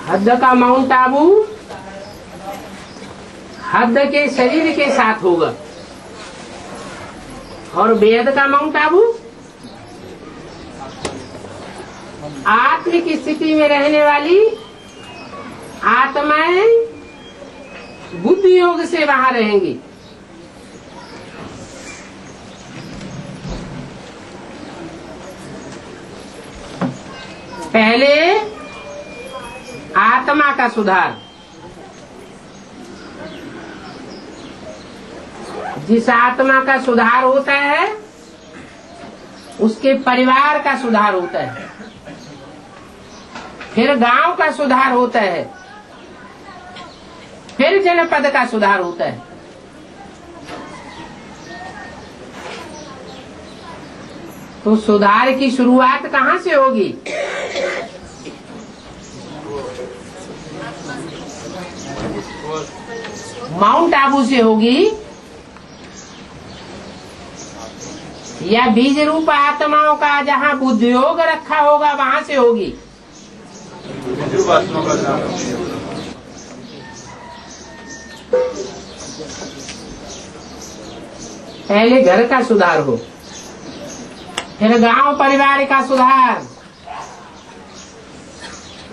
हद का माउंट आबू हद के शरीर के साथ होगा और बेहद का माउंट आबू आत्मिक स्थिति में रहने वाली आत्माएं बुद्धि योग से वहां रहेंगी। पहले आत्मा का सुधार, जिस आत्मा का सुधार होता है उसके परिवार का सुधार होता है, फिर गांव का सुधार होता है, फिर जनपद का सुधार होता है। तो सुधार की शुरुआत कहाँ से होगी? माउंट आबू से होगी या बीज रूप आत्माओं का जहाँ बुद्धि योग रखा होगा वहां से होगी? पहले घर का सुधार हो, फिर गांव परिवार का सुधार,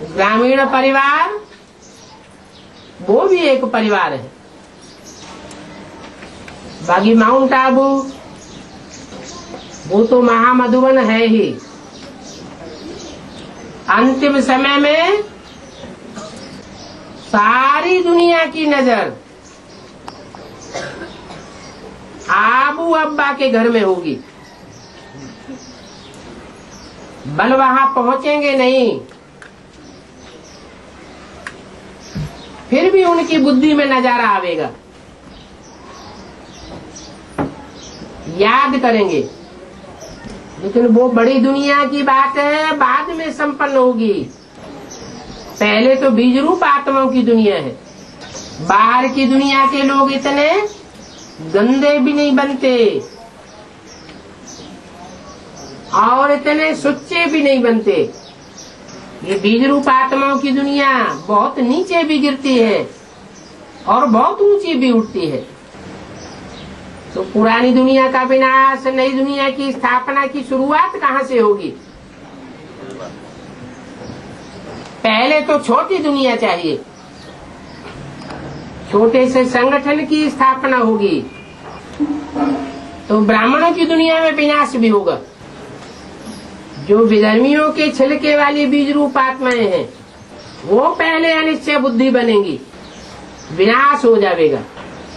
ग्रामीण परिवार वो भी एक परिवार है। बाकी माउंट आबू वो तो महामधुबन है ही। अंतिम समय में सारी दुनिया की नजर आबू अब्बा के घर में होगी। बल वहां पहुंचेंगे नहीं, फिर भी उनकी बुद्धि में नजारा आवेगा, याद करेंगे। लेकिन वो बड़ी दुनिया की बात है, बाद में संपन्न होगी। पहले तो बीज रूप आत्माओं की दुनिया है। बाहर की दुनिया के लोग इतने गंदे भी नहीं बनते और इतने सुच्चे भी नहीं बनते। ये बीज रूप आत्माओं की दुनिया बहुत नीचे भी गिरती है और बहुत ऊंची भी उठती है। तो पुरानी दुनिया का विनाश, नई दुनिया की स्थापना की शुरुआत कहाँ से होगी? पहले तो छोटी दुनिया चाहिए, छोटे से संगठन की स्थापना होगी तो ब्राह्मणों की दुनिया में विनाश भी होगा। जो विधर्मियों के छिलके वाली बीज रूप आत्माएं हैं वो पहले अनिश्चय बुद्धि बनेंगी, विनाश हो जाएगा।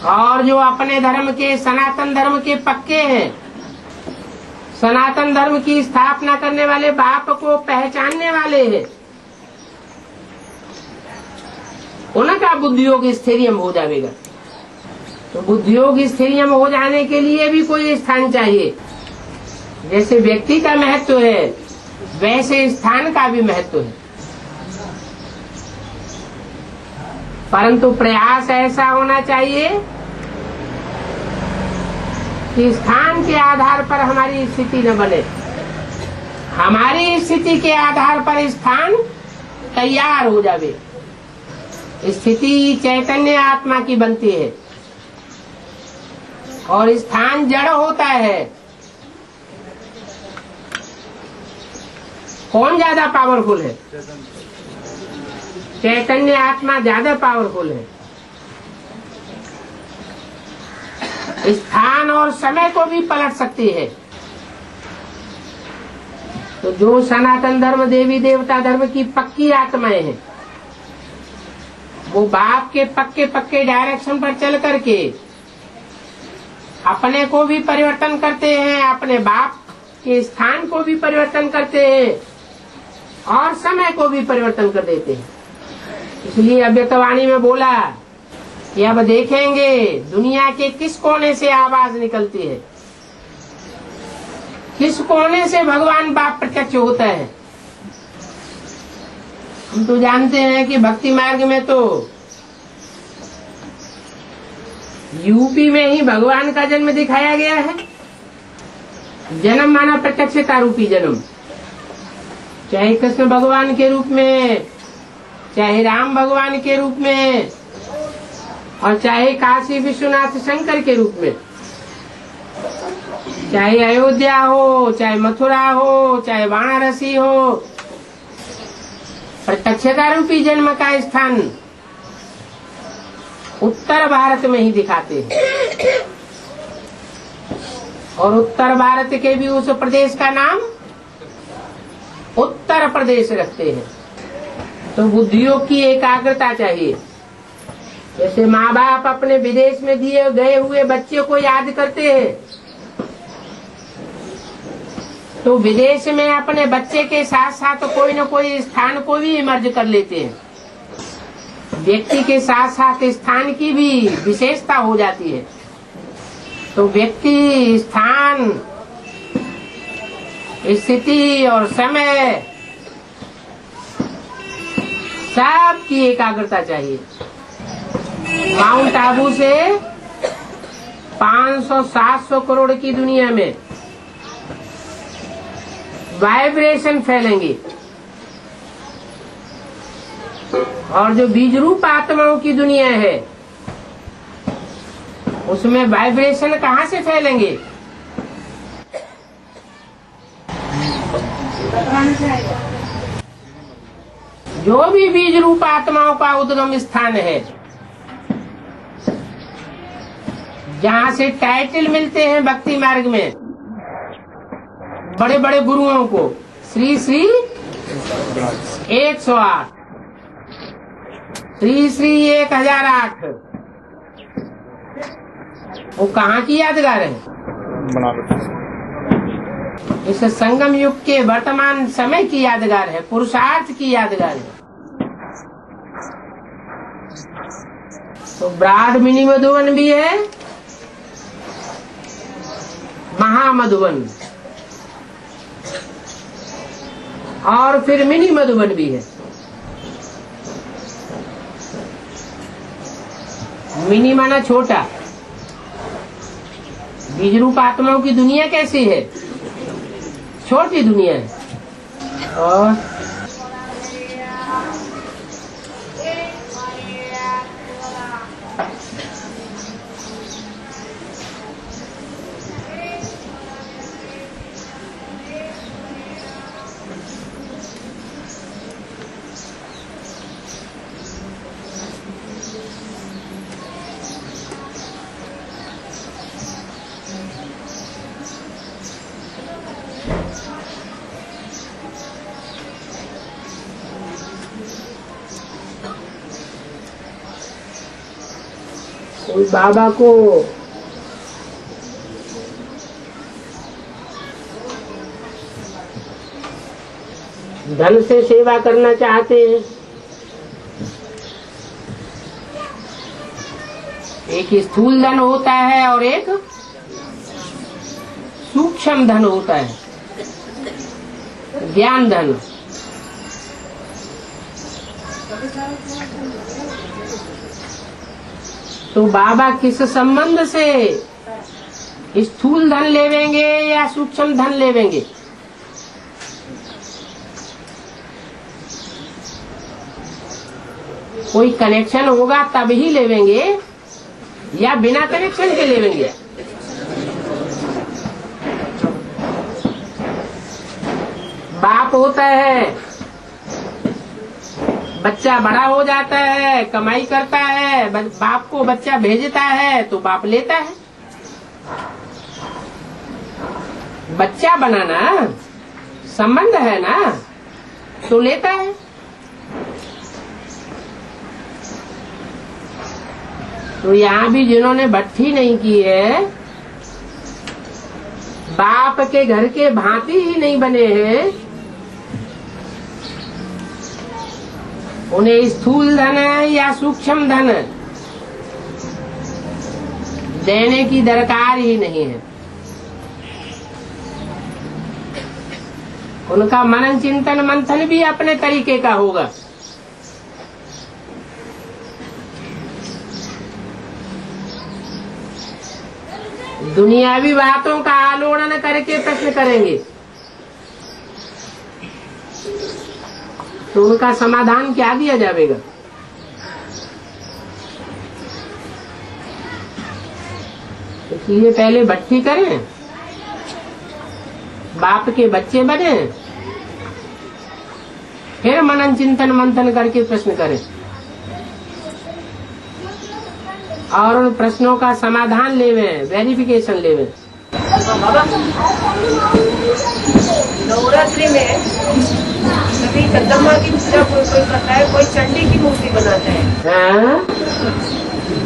और जो अपने धर्म के, सनातन धर्म के पक्के हैं, सनातन धर्म की स्थापना करने वाले बाप को पहचानने वाले हैं, उनका बुद्धियोग स्थैर्यम हो जाएगा। तो बुद्धियोग स्थैर्यम हो जाने के लिए भी कोई स्थान चाहिए। जैसे व्यक्ति का महत्व है वैसे स्थान का भी महत्व है, परंतु प्रयास ऐसा होना चाहिए कि स्थान के आधार पर हमारी स्थिति न बने, हमारी स्थिति के आधार पर स्थान तैयार हो जावे। स्थिति चैतन्य आत्मा की बनती है और स्थान जड़ होता है। कौन ज्यादा पावरफुल है? चैतन्य आत्मा ज्यादा पावरफुल है। स्थान और समय को भी पलट सकती है। तो जो सनातन धर्म, देवी देवता धर्म की पक्की आत्माएं हैं वो बाप के पक्के पक्के डायरेक्शन पर चल करके अपने को भी परिवर्तन करते हैं, अपने बाप के स्थान को भी परिवर्तन करते हैं और समय को भी परिवर्तन कर देते हैं। इसलिए अव्यक्तवाणी में बोला कि अब देखेंगे दुनिया के किस कोने से आवाज निकलती है, किस कोने से भगवान बाप प्रत्यक्ष होता है। हम तो जानते हैं कि भक्ति मार्ग में तो यूपी में ही भगवान का जन्म दिखाया गया है। जन्म माना प्रत्यक्षता रूपी जन्म, चाहे कृष्ण भगवान के रूप में, चाहे राम भगवान के रूप में और चाहे काशी विश्वनाथ शंकर के रूप में, चाहे अयोध्या हो, चाहे मथुरा हो, चाहे वाराणसी हो, प्रत्यक्षता रूपी जन्म का स्थान उत्तर भारत में ही दिखाते हैं। और उत्तर भारत के भी उस प्रदेश का नाम उत्तर प्रदेश रखते हैं। तो बुद्धियों की एकाग्रता चाहिए। जैसे माँ बाप अपने विदेश में दिए गए हुए बच्चे को याद करते हैं, तो विदेश में अपने बच्चे के साथ साथ कोई न कोई स्थान को भी मर्ज कर लेते हैं। व्यक्ति के साथ साथ स्थान की भी विशेषता हो जाती है। तो व्यक्ति, स्थान, स्थिति और समय सब की एकाग्रता चाहिए। माउंट आबू से 500-700 करोड़ की दुनिया में वाइब्रेशन फैलेंगे, और जो बीज रूप आत्माओं की दुनिया है उसमें वाइब्रेशन कहाँ से फैलेंगे? जो भी बीज रूप आत्माओं का उद्गम स्थान है, जहाँ से टाइटल मिलते हैं भक्ति मार्ग में बड़े बड़े गुरुओं को, श्री श्री 108, श्री श्री 1008, वो कहाँ की यादगार है? इस संगम युग के वर्तमान समय की यादगार है, पुरुषार्थ की यादगार है। तो ब्राड मिनी मधुवन भी है, महामधुवन, और फिर मिनी मधुवन भी है। मिनी माना छोटा। बीज रूप आत्माओं की दुनिया कैसी है? छोटी दुनिया है। और कोई बाबा को धन से सेवा करना चाहते हैं। एक स्थूल धन होता है और एक सूक्ष्म धन होता है, ज्ञान धन। तो बाबा किस संबंध से स्थूल धन लेवेंगे या सूक्ष्म धन लेवेंगे? कोई कनेक्शन होगा तब ही लेवेंगे या बिना कनेक्शन के लेवेंगे? बाप होता है, बच्चा बड़ा हो जाता है, कमाई करता है, बाप को बच्चा भेजता है तो बाप लेता है। बच्चा बनाना संबंध है ना, तो लेता है। तो यहाँ भी जिन्होंने भट्ठी नहीं की है, बाप के घर के भांति ही नहीं बने हैं, उन्हें स्थूल धन या सूक्ष्म धन देने की दरकार ही नहीं है। उनका मनन चिंतन मंथन भी अपने तरीके का होगा। दुनियावी बातों का आलोड़न करके प्रश्न करेंगे। तो उनका समाधान क्या दिया जाएगा? इसलिए पहले भट्टी करें, बाप के बच्चे बने, फिर मनन चिंतन मंथन करके प्रश्न करें और उन प्रश्नों का समाधान लेवे, वेरिफिकेशन लेवे। नवरात्रि में कभी जगदम्बा की पूजा कोई करता है, कोई चंडी की मूर्ति बनाता है।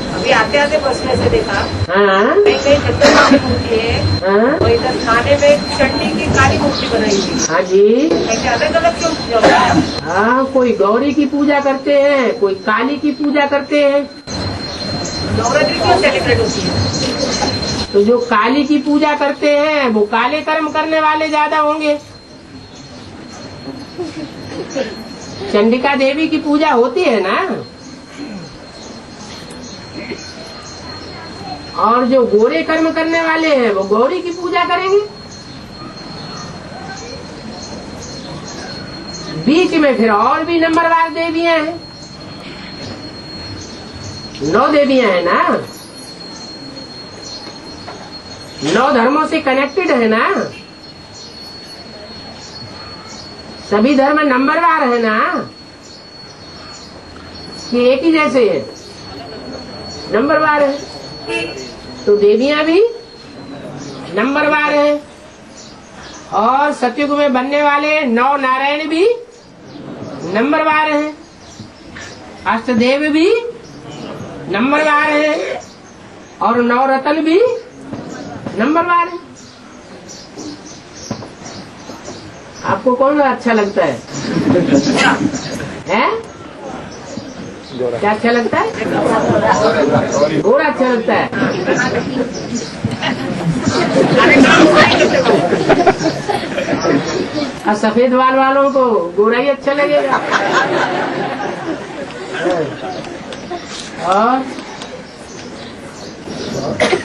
अभी आते आते बस में से देखा, कहीं कहीं जगदम्बा की मूर्ति है, और इधर थाने में चंडी की काली मूर्ति बनाई थी। हाँ जी, ऐसे अलग अलग क्यों पूजा होता है? हाँ, कोई गौरी की पूजा करते हैं, कोई काली की पूजा करते हैं। नवरात्रि क्यों सेलिब्रेट होती है? तो जो काली की पूजा करते हैं वो काले कर्म करने वाले ज्यादा होंगे। चंडिका देवी की पूजा होती है ना, और जो गोरे कर्म करने वाले हैं वो गौरी की पूजा करेंगे। बीच में फिर और भी नंबरवार देवियां हैं, 9 देवियां हैं ना, 9 धर्मों से कनेक्टेड है ना, सभी धर्म नंबरवार है ना, कि एक ही जैसे है, नंबरवार है। तो देवियां भी नंबरवार है, और सतयुग में बनने वाले 9 नारायण भी नंबरवार हैं, अष्टदेव भी नंबरवार है, और 9 रतन भी नंबरवार है। आपको कौन अच्छा लगता है? हैं? क्या अच्छा लगता है? गोरा अच्छा लगता है। और सफेद बाल वालों को गोरा ही अच्छा लगेगा। और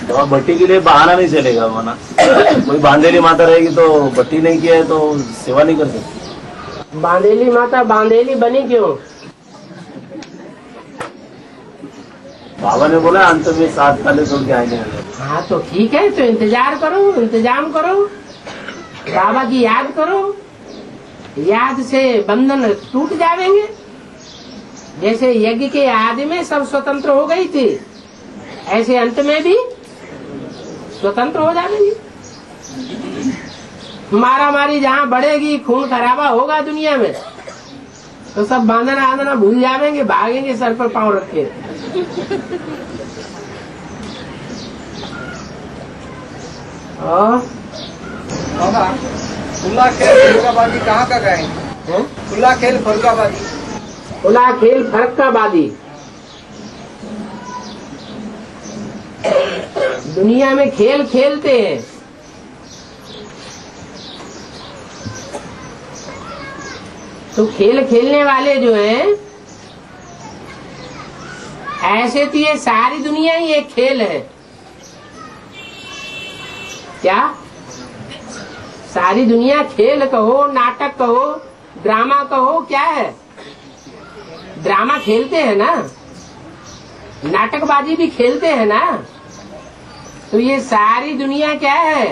तो भट्टी के लिए बहाना नहीं चलेगा, माना कोई बांधेली माता रहेगी तो भट्टी नहीं किया है तो सेवा नहीं कर सकती। बांधेली माता बांधेली बनी क्यों? बाबा ने बोला अंत में 7 ताले तोड़ के आएंगे। हाँ तो ठीक है, तो इंतजार करो, इंतजाम करो, बाबा की याद करो, याद से बंधन टूट जाएंगे। जैसे यज्ञ के आदि में सब स्वतंत्र हो गई थी, ऐसे अंत में भी स्वतंत्र हो जाएंगे। मारा मारी जहाँ बढ़ेगी, खून खराबा होगा दुनिया में, तो सब बांधना आंधना भूल जाएंगे, भागेंगे सर पर पांव रखे। और खुला खेल फरुखाबादी कहाँ का गाएंगे? खुला खेल फरुखाबादी, खुला खेल फरुखाबादी दुनिया में खेल खेलते हैं। तो खेल खेलने वाले जो हैं, ऐसे तो ये सारी दुनिया ही एक खेल है। क्या सारी दुनिया खेल कहो, नाटक कहो, ड्रामा कहो, क्या है? ड्रामा खेलते हैं ना, नाटकबाजी भी खेलते हैं ना। तो ये सारी दुनिया क्या है?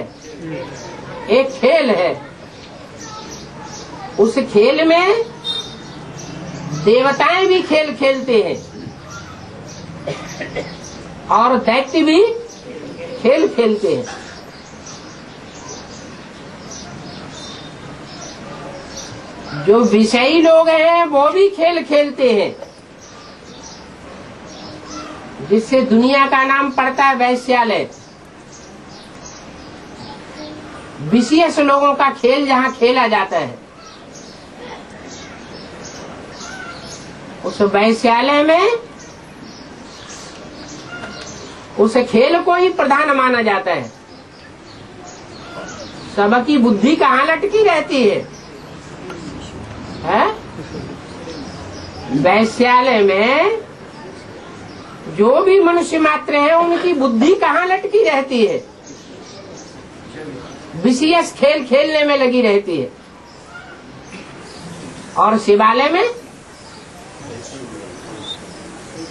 एक खेल है। उस खेल में देवताएं भी खेल खेलते हैं और दैत्य भी खेल खेलते हैं। जो विषयी लोग हैं वो भी खेल खेलते हैं, जिससे दुनिया का नाम पड़ता है वैश्यालय। विशेष लोगों का खेल जहाँ खेला जाता है, उस वैश्यालय में उस खेल को ही प्रधान माना जाता है। सबकी बुद्धि कहाँ लटकी रहती है? वैश्यालय में जो भी मनुष्य मात्र है उनकी बुद्धि कहाँ लटकी रहती है? विशेष खेल खेलने में लगी रहती है। और शिवालय में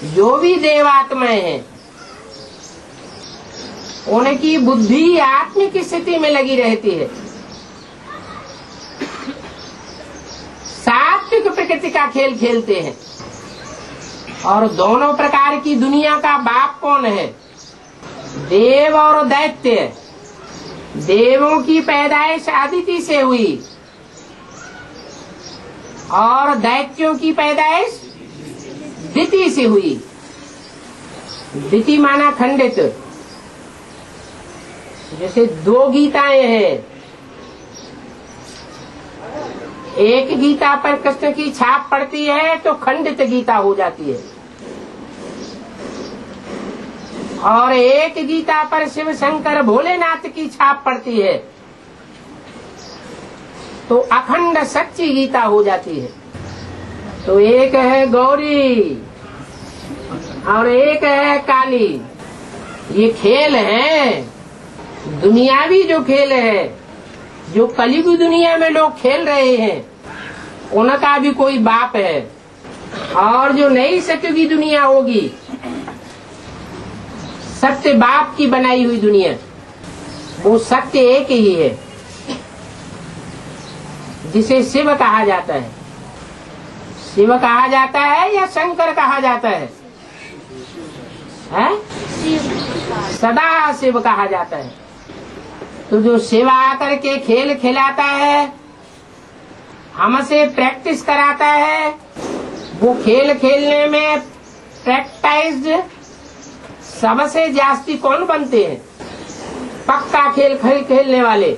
जो भी देवात्माएं हैं उनकी बुद्धि आत्मिक स्थिति में लगी रहती है, सात्विक प्रकृति का खेल खेलते हैं। और दोनों प्रकार की दुनिया का बाप कौन है? देव और दैत्य। देवों की पैदाइश अदिति से हुई और दैत्यों की पैदाइश दिति से हुई। दिति माना खंडित। जैसे दो गीताएं हैं, एक गीता पर कृष्ण की छाप पड़ती है तो खंडित गीता हो जाती है, और एक गीता पर शिव शंकर भोलेनाथ की छाप पड़ती है तो अखंड सच्ची गीता हो जाती है। तो एक है गौरी और एक है काली। ये खेल है, दुनियावी जो खेल है, जो कलयुगी दुनिया में लोग खेल रहे हैं, उनका भी कोई बाप है। और जो नई सत्युगी दुनिया होगी, सत्य बाप की बनाई हुई दुनिया, वो सत्य एक ही है, जिसे शिव कहा जाता है। शिव कहा जाता है या शंकर कहा जाता है? सदा शिव कहा जाता है। तो जो शिव आकर के खेल खिलाता है, हमसे प्रैक्टिस कराता है, वो खेल खेलने में प्रैक्टाइज्ड सबसे जास्ती कौन बनते हैं? पक्का खेल खेलने वाले।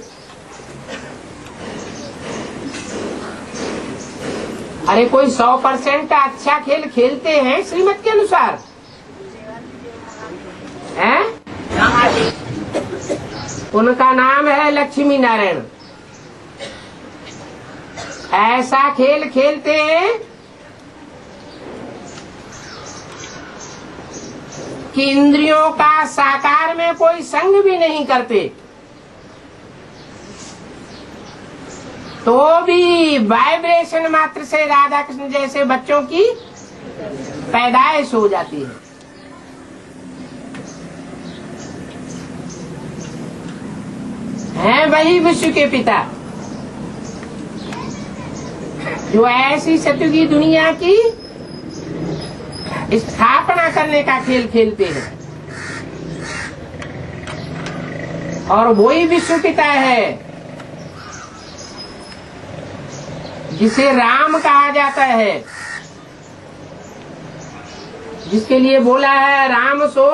अरे कोई 100% का अच्छा खेल खेलते हैं श्रीमत के अनुसार, हैं? उनका नाम है लक्ष्मी नारायण। ऐसा खेल खेलते हैं कि इंद्रियों का साकार में कोई संग भी नहीं करते, तो भी वाइब्रेशन मात्र से राधा कृष्ण जैसे बच्चों की पैदाइश हो जाती है। हैं वही विश्व के पिता, जो ऐसी सत्युगी दुनिया की स्थापना करने का खेल खेलते हैं। और वही विश्व पिता है जिसे राम कहा जाता है, जिसके लिए बोला है राम सो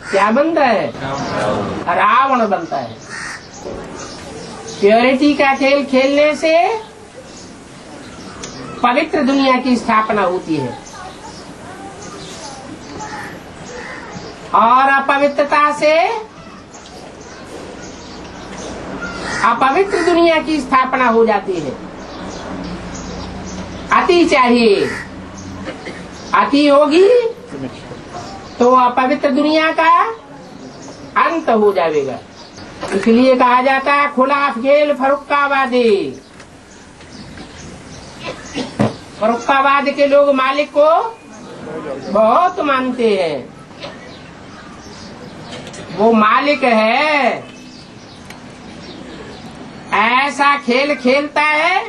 क्या बनता है? रावण बनता है। प्योरिटी का खेल खेलने से पवित्र दुनिया की स्थापना होती है, और अपवित्रता से अपवित्र दुनिया की स्थापना हो जाती है। अति चाहिए, अति होगी तो अपवित्र दुनिया का अंत हो जाएगा। इसलिए कहा जाता है खुला खेल फरुक्कावादी। फरुक्कावाद के लोग मालिक को बहुत मानते हैं। वो मालिक है, ऐसा खेल खेलता है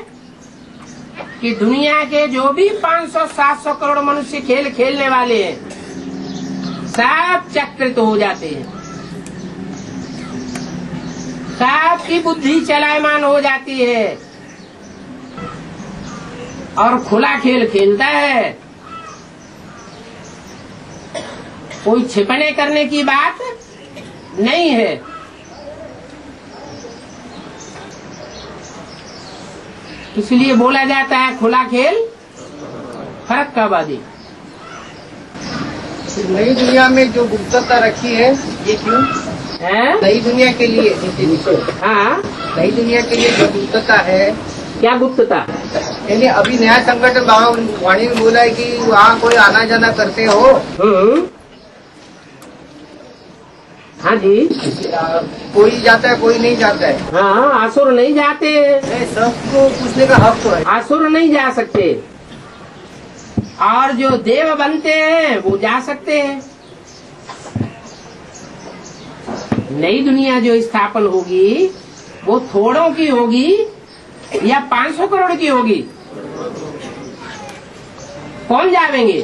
कि दुनिया के जो भी 500-700 करोड़ मनुष्य खेल खेलने वाले हैं, सब चक्रित हो जाते हैं, सबकी बुद्धि चलायमान हो जाती है, और खुला खेल खेलता है। कोई छिपने करने की बात नहीं है। इसलिए बोला जाता है खुला खेल फरक्काबाजी। नई दुनिया में जो गुप्तता रखी है, ये क्यों है? नई दुनिया के लिए? हाँ, नई दुनिया के लिए जो गुप्तता है, क्या गुप्तता? यानी अभी नया संगठन बाबा वाणी में बोला है कि वहाँ कोई आना जाना करते हो हाँ जी। कोई जाता है कोई नहीं जाता है। हाँ, असुर नहीं जाते हैं। नहीं, सबको पूछने का हक तो है। असुर नहीं जा सकते, और जो देव बनते हैं वो जा सकते हैं। नई दुनिया जो स्थापन होगी वो थोड़ों की होगी या 500 करोड़ की होगी? कौन जावेंगे?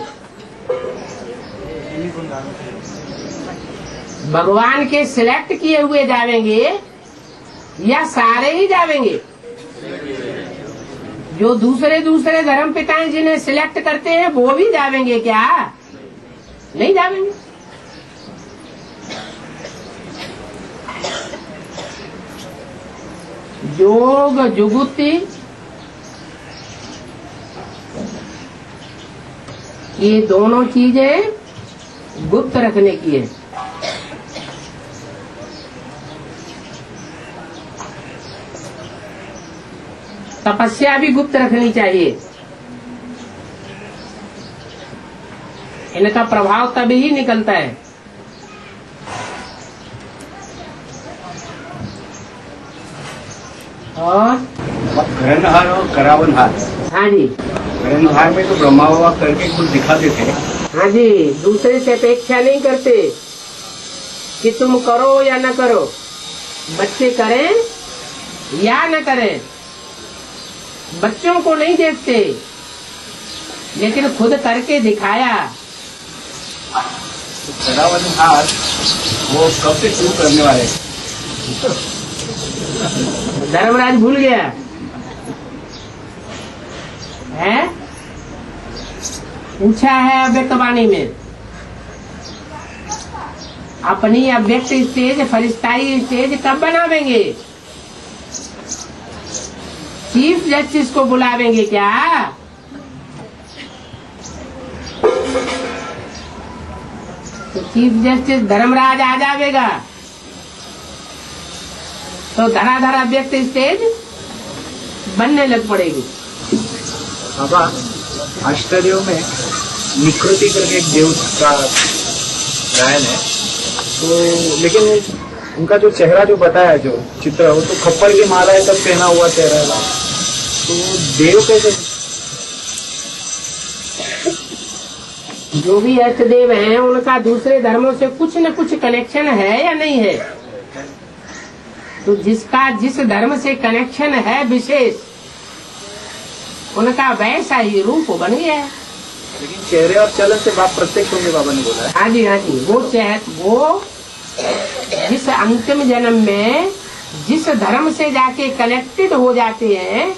भगवान के सिलेक्ट किए हुए जावेंगे या सारे ही जावेंगे? जो दूसरे दूसरे धर्म पिता जिन्हें सिलेक्ट करते हैं वो भी जावेंगे क्या? नहीं जावेंगे। योग जुगुति ये दोनों चीजें गुप्त रखने की है। तपस्या भी गुप्त रखनी चाहिए। इनका प्रभाव तभी ही निकलता है। और घरनहार और करावनहार। हाँ जी। घरनहार में तो ब्रह्मा बाबा करके कुछ दिखाते थे। हाँ जी, दूसरे से अपेक्षा नहीं करते कि तुम करो या न करो, बच्चे करें या न करें, बच्चों को नहीं देखते, लेकिन खुद करके दिखाया। करावनहार वो कब से शुरू करने वाले? धर्मराज भूल गया है? पूछा है अव्यक्त वाणी में। अपनी अव्यक्त स्टेज, फरिश्ताई स्टेज कब बनावेंगे? चीफ जस्टिस को बुलावेंगे क्या? तो चीफ जस्टिस धर्मराज आ जाएगा तो धराधर अव्यक्त स्टेज बनने लग पड़ेगी। बाबा अष्टदेव में निकृति करके एक देव का गायन है, तो लेकिन उनका जो चेहरा जो बताया, जो चित्र, वो तो खप्पर की माला है सब पहना हुआ चेहरा है, तो देव कैसे? जो भी अष्टदेव हैं उनका दूसरे धर्मों से कुछ न कुछ कनेक्शन है या नहीं है? तो जिसका जिस धर्म से कनेक्शन है विशेष, उनका वैसा ही रूप बन गया है। लेकिन चेहरे और चलन से बाप प्रत्यक्ष होंगे, बाबा ने बोला है। हाँ जी, हाँ जी। वो जिस अंतिम जन्म में जिस धर्म से जाके कनेक्टेड हो जाते हैं,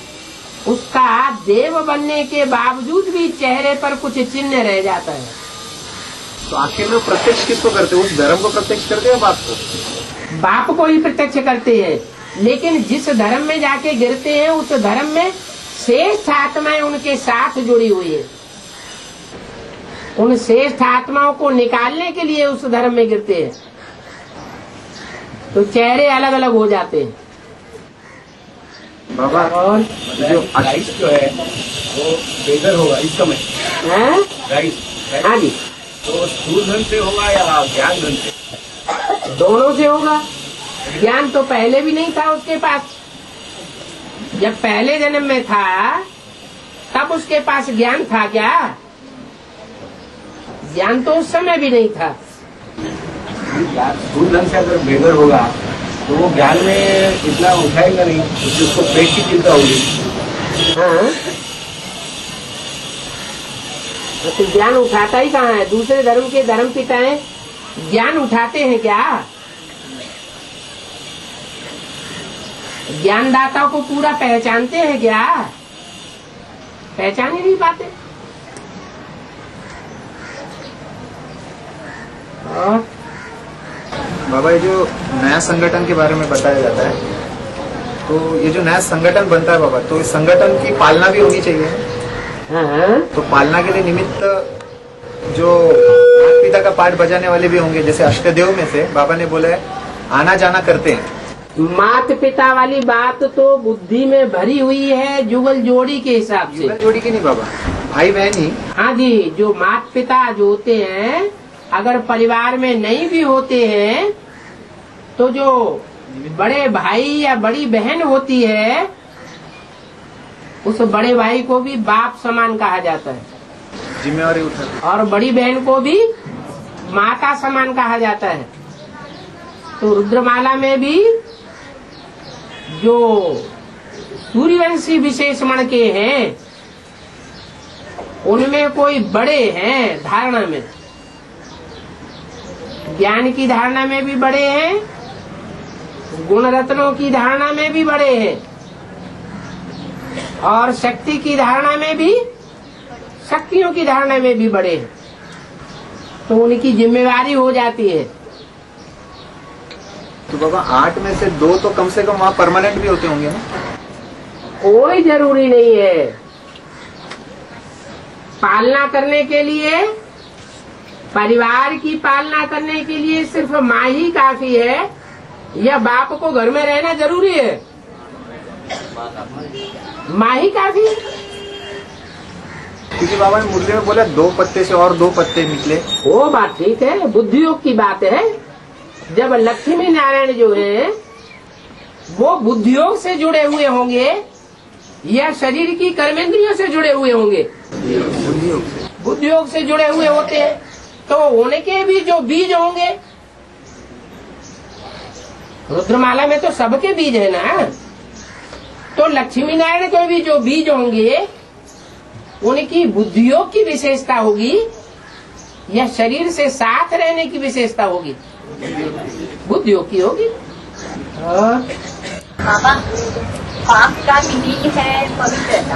उसका देव बनने के बावजूद भी चेहरे पर कुछ चिन्ह रह जाता है। तो आखिर में प्रत्यक्ष किसको करते हैं? उस धर्म को प्रत्यक्ष करते हैं, बाप को? बाप को ही प्रत्यक्ष करते हैं, लेकिन जिस धर्म में जाके गिरते हैं उस धर्म में श्रेष्ठ आत्माएं उनके साथ जुड़ी हुई है। उन श्रेष्ठ आत्माओं को निकालने के लिए उस धर्म में गिरते हैं, तो चेहरे अलग अलग हो जाते हैं। बाबा और जो राइस जो है वो बेहतर होगा इस समय है? राइस। हाँ जी, तो स्थूल धन से होगा या ज्ञान धन से? दोनों से होगा। ज्ञान तो पहले भी नहीं था उसके पास। जब पहले जन्म में था तब उसके पास ज्ञान था क्या? ज्ञान तो उस समय भी नहीं था। स्थूल धन से अगर बेहतर होगा तो वो ज्ञान में इतना उठाएगा नहीं, उसको पेट की चिंता होगी। हाँ, तो ज्ञान उठाता ही कहाँ है? दूसरे धर्म के धर्म पिताएं ज्ञान उठाते हैं क्या? ज्ञानदाताओं को पूरा पहचानते हैं क्या? पहचान ही नहीं पाते। और बाबा ये जो नया संगठन के बारे में बताया जाता है, तो ये जो नया संगठन बनता है बाबा, तो इस संगठन की पालना भी होनी चाहिए। हाँ, तो पालना के लिए निमित्त जो पिता का पाठ बजाने वाले भी होंगे, जैसे अष्टदेव में से बाबा ने बोला है आना जाना करते हैं। मात पिता वाली बात तो बुद्धि में भरी हुई है जुगल जोड़ी के हिसाब से। जुगल जोड़ी की नहीं बाबा, भाई बहन ही। हाँ जी, जो मात पिता जो होते हैं, अगर परिवार में नहीं भी होते हैं तो जो बड़े भाई या बड़ी बहन होती है, उस बड़े भाई को भी बाप समान कहा जाता है, जिम्मेवारी उठाते। और बड़ी बहन को भी माता समान कहा जाता है। तो रुद्रमाला में भी जो सूर्यवंशी विशेषण के हैं, उनमें कोई बड़े हैं धारणा में, ज्ञान की धारणा में भी बड़े हैं, गुण रत्नों की धारणा में भी बड़े हैं, और शक्ति की धारणा में भी, शक्तियों की धारणा में भी बड़े हैं। तो उनकी जिम्मेवारी हो जाती है। तो बाबा 8 में से 2 तो कम से कम वहाँ परमानेंट भी होते होंगे ना? कोई जरूरी नहीं है। पालना करने के लिए, परिवार की पालना करने के लिए सिर्फ माँ ही काफी है, या बाप को घर में रहना जरूरी है? माँ ही काफी है। क्योंकि बाबा ने मुरली में बोला 2 पत्ते से और 2 पत्ते निकले। वो बात ठीक है, बुद्धियोग की बात है। जब लक्ष्मी नारायण जो है वो बुद्धियोग से जुड़े हुए होंगे या शरीर की कर्मेंद्रियों से जुड़े हुए होंगे? बुद्धियोग से जुड़े हुए होते हैं, तो उनके भी जो बीज होंगे, रुद्रमाला में तो सबके बीज है ना, तो लक्ष्मी नारायण के भी जो बीज होंगे उनकी बुद्धियोग की विशेषता होगी या शरीर से साथ रहने की विशेषता होगी? बुद्धियोग की होगी। बाबा, पाक का मीनिंग है पवित्रता।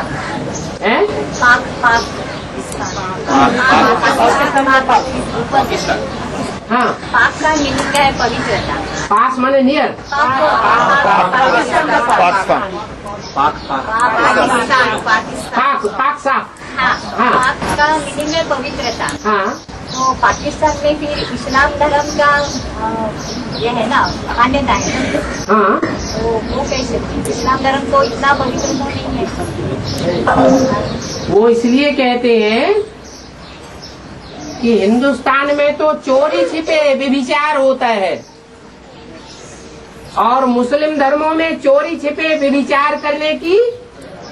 है? पाक पाक हाँ, पाक का मीनिंग है पवित्रता। पास माने नियर। पाकिस्तान पाक साफ। हाँ, हाँ। पाक का मीनिंग है पवित्रता। हाँ, तो पाकिस्तान में फिर इस्लाम धर्म का ये है ना मान्यता है, हाँ। तो वो कैसे? इस्लाम धर्म तो इतना पवित्र तो नहीं है। वो इसलिए कहते हैं कि हिंदुस्तान में तो चोरी छिपे व्यभिचार होता है, और मुस्लिम धर्मों में चोरी छिपे व्यभिचार करने की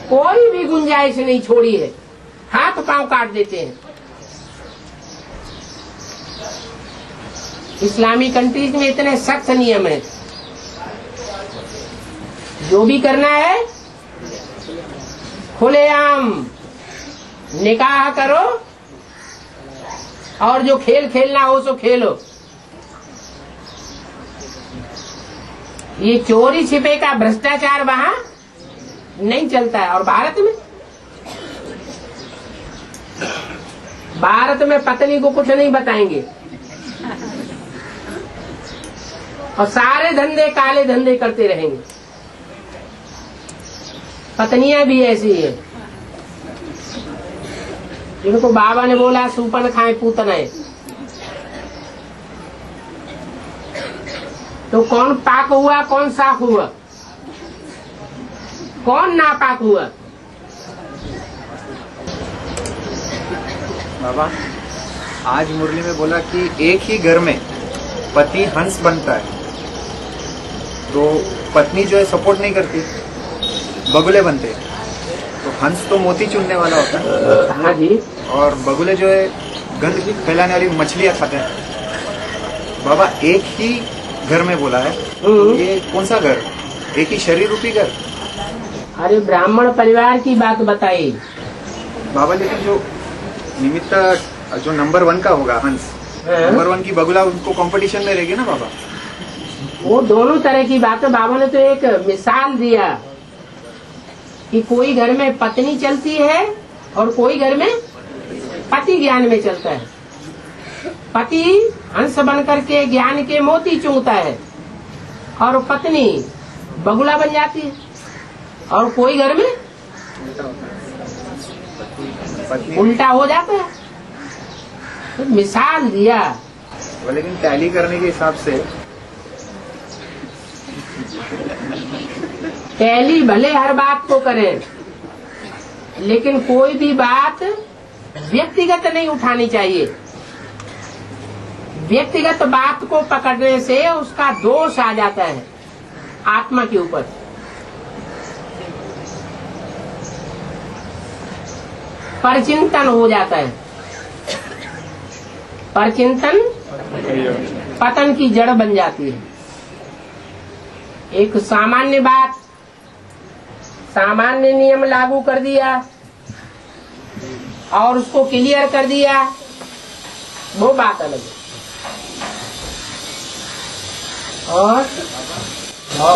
कोई भी गुंजाइश नहीं छोड़ी है, हाथ पांव काट देते हैं। इस्लामी कंट्रीज में इतने सख्त नियम है, जो भी करना है खुलेआम निकाह करो, और जो खेल खेलना हो सो खेलो। ये चोरी छिपे का भ्रष्टाचार वहाँ नहीं चलता है। और भारत में पत्नी को कुछ नहीं बताएंगे, और सारे धंधे काले धंधे करते रहेंगे। पत्नियां भी ऐसी है, जिनको बाबा ने बोला सूपन खाए पूतनाए। तो कौन पाक हुआ, कौन साफ हुआ, कौन नापाक हुआ? बाबा आज मुरली में बोला कि एक ही घर में पति हंस बनता है, तो पत्नी जो है सपोर्ट नहीं करती, बगुले बनते हैं। तो हंस तो मोती चुनने वाला होता है। हाँ जी। और बगुले जो है गंदगी फैलाने वाली मछलियां खाते हैं। बाबा एक ही घर में बोला है, तो ये कौन सा घर? एक ही शरीर रूपी घर? अरे ब्राह्मण परिवार की बात बताई बाबा, लेकिन जो निमित्त जो नंबर 1 का होगा हंस, नंबर 1 की बगुला उनको कंपटीशन में रहेगी ना बाबा? वो दोनों तरह की बातें बाबा ने तो एक मिसाल दिया कि कोई घर में पत्नी चलती है और कोई घर में पति ज्ञान में चलता है। पति हंस बन करके ज्ञान के मोती चुंगता है और पत्नी बगुला बन जाती है। और कोई घर में उल्टा हो जाता है। तो मिसाल दिया। लेकिन टैली करने के हिसाब से टैली भले हर बात को करें, लेकिन कोई भी बात व्यक्तिगत नहीं उठानी चाहिए। व्यक्तिगत बात को पकड़ने से उसका दोष आ जाता है आत्मा के ऊपर। परचिंतन हो जाता है। परचिंतन पतन की जड़ बन जाती है। एक सामान्य बात, सामान्य नियम लागू कर दिया और उसको क्लियर कर दिया, वो बात अलग है। और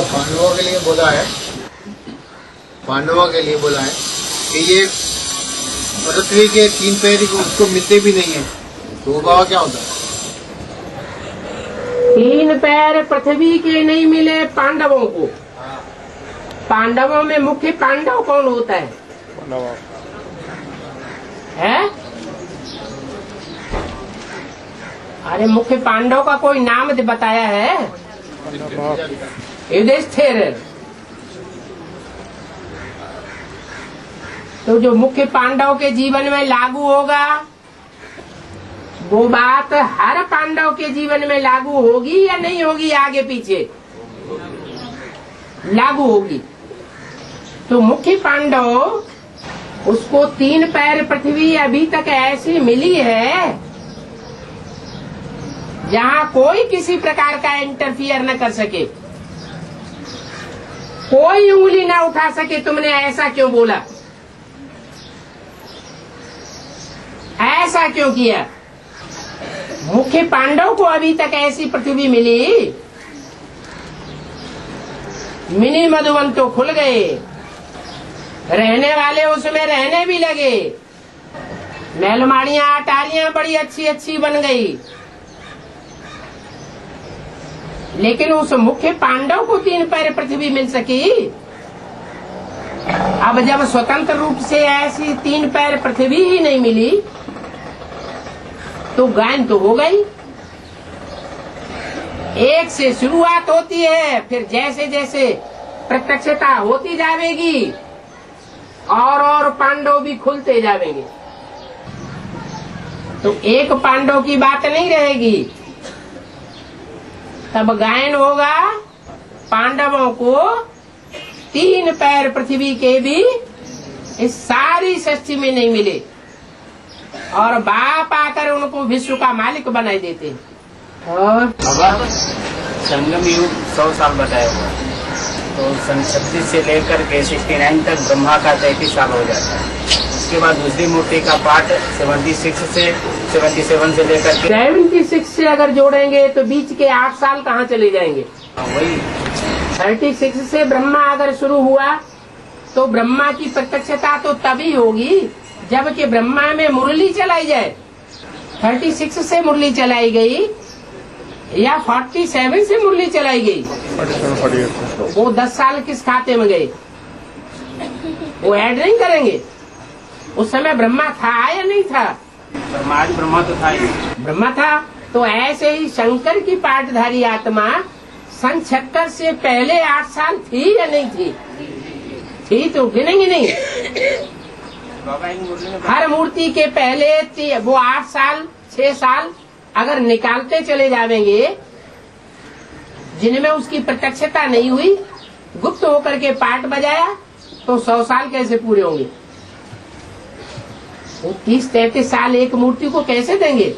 पांडवों के लिए बोला है, पांडवों के लिए बोला है कि ये पृथ्वी के 3 पैर उसको मिलते भी नहीं है, तो वो बाबा क्या होता है? 3 पैर पृथ्वी के नहीं मिले पांडवों को। पांडवों में मुख्य पांडव कौन होता है? है? अरे मुख्य पांडव का कोई नाम बताया है? युधिष्ठिर। तो जो मुख्य पांडव के जीवन में लागू होगा वो बात हर पांडव के जीवन में लागू होगी या नहीं होगी? आगे पीछे लागू होगी। तो मुख्य पांडव उसको 3 पैर पृथ्वी अभी तक ऐसी मिली है जहाँ कोई किसी प्रकार का इंटरफियर न कर सके, कोई उंगली न उठा सके। तुमने ऐसा क्यों बोला, ऐसा क्यों किया? मुख्य पांडव को अभी तक ऐसी पृथ्वी मिली, मिनी मधुवन तो खुल गए, रहने वाले उसमें रहने भी लगे, महलमाड़ियां अटारियां बड़ी अच्छी अच्छी बन गई। लेकिन उस मुख्य पांडव को 3 पैर पृथ्वी मिल सकी। अब जब स्वतंत्र रूप से ऐसी 3 पैर पृथ्वी ही नहीं मिली तो गायन तो हो गई। एक से शुरुआत होती है, फिर जैसे जैसे प्रत्यक्षता होती जाएगी और पांडव भी खुलते जाएंगे, तो एक पांडव की बात नहीं रहेगी। तब गायन होगा पांडवों को 3 पैर पृथ्वी के भी इस सारी सृष्टि में नहीं मिले और बाप आकर उनको विश्व का मालिक बनाए देते हैं। और संगम युग 100 साल बताया हुआ, तो सन 36 से लेकर के 69 तक ब्रह्मा का 33 साल हो जाता है। उसके बाद दूसरी मूर्ति का पाठ 76 से 77 से लेकर के 76 से अगर जोड़ेंगे तो बीच के 8 साल कहाँ चले जाएंगे? वही 36 से ब्रह्मा अगर शुरू हुआ तो ब्रह्मा की प्रत्यक्षता तो तभी होगी जबकि ब्रह्मा में मुरली चलाई जाए। 36 से मुरली चलाई गई या 47 से मुरली चलाई गई, तो वो 10 साल किस खाते में गए? वो ऐड नहीं करेंगे। उस समय ब्रह्मा था या नहीं था? ब्रह्मा तो था ही। ब्रह्मा था। तो ऐसे ही शंकर की पाठधारी आत्मा सन 76 से पहले 8 साल थी या नहीं थी? थी, तो गिनेंगे नहीं। हर मूर्ति के पहले वो 8 साल 6 साल अगर निकालते चले जाएंगे जिनमें उसकी प्रत्यक्षता नहीं हुई, गुप्त होकर के पाठ बजाया, तो 100 साल कैसे पूरे होंगे? वो 30-33 साल एक मूर्ति को कैसे देंगे?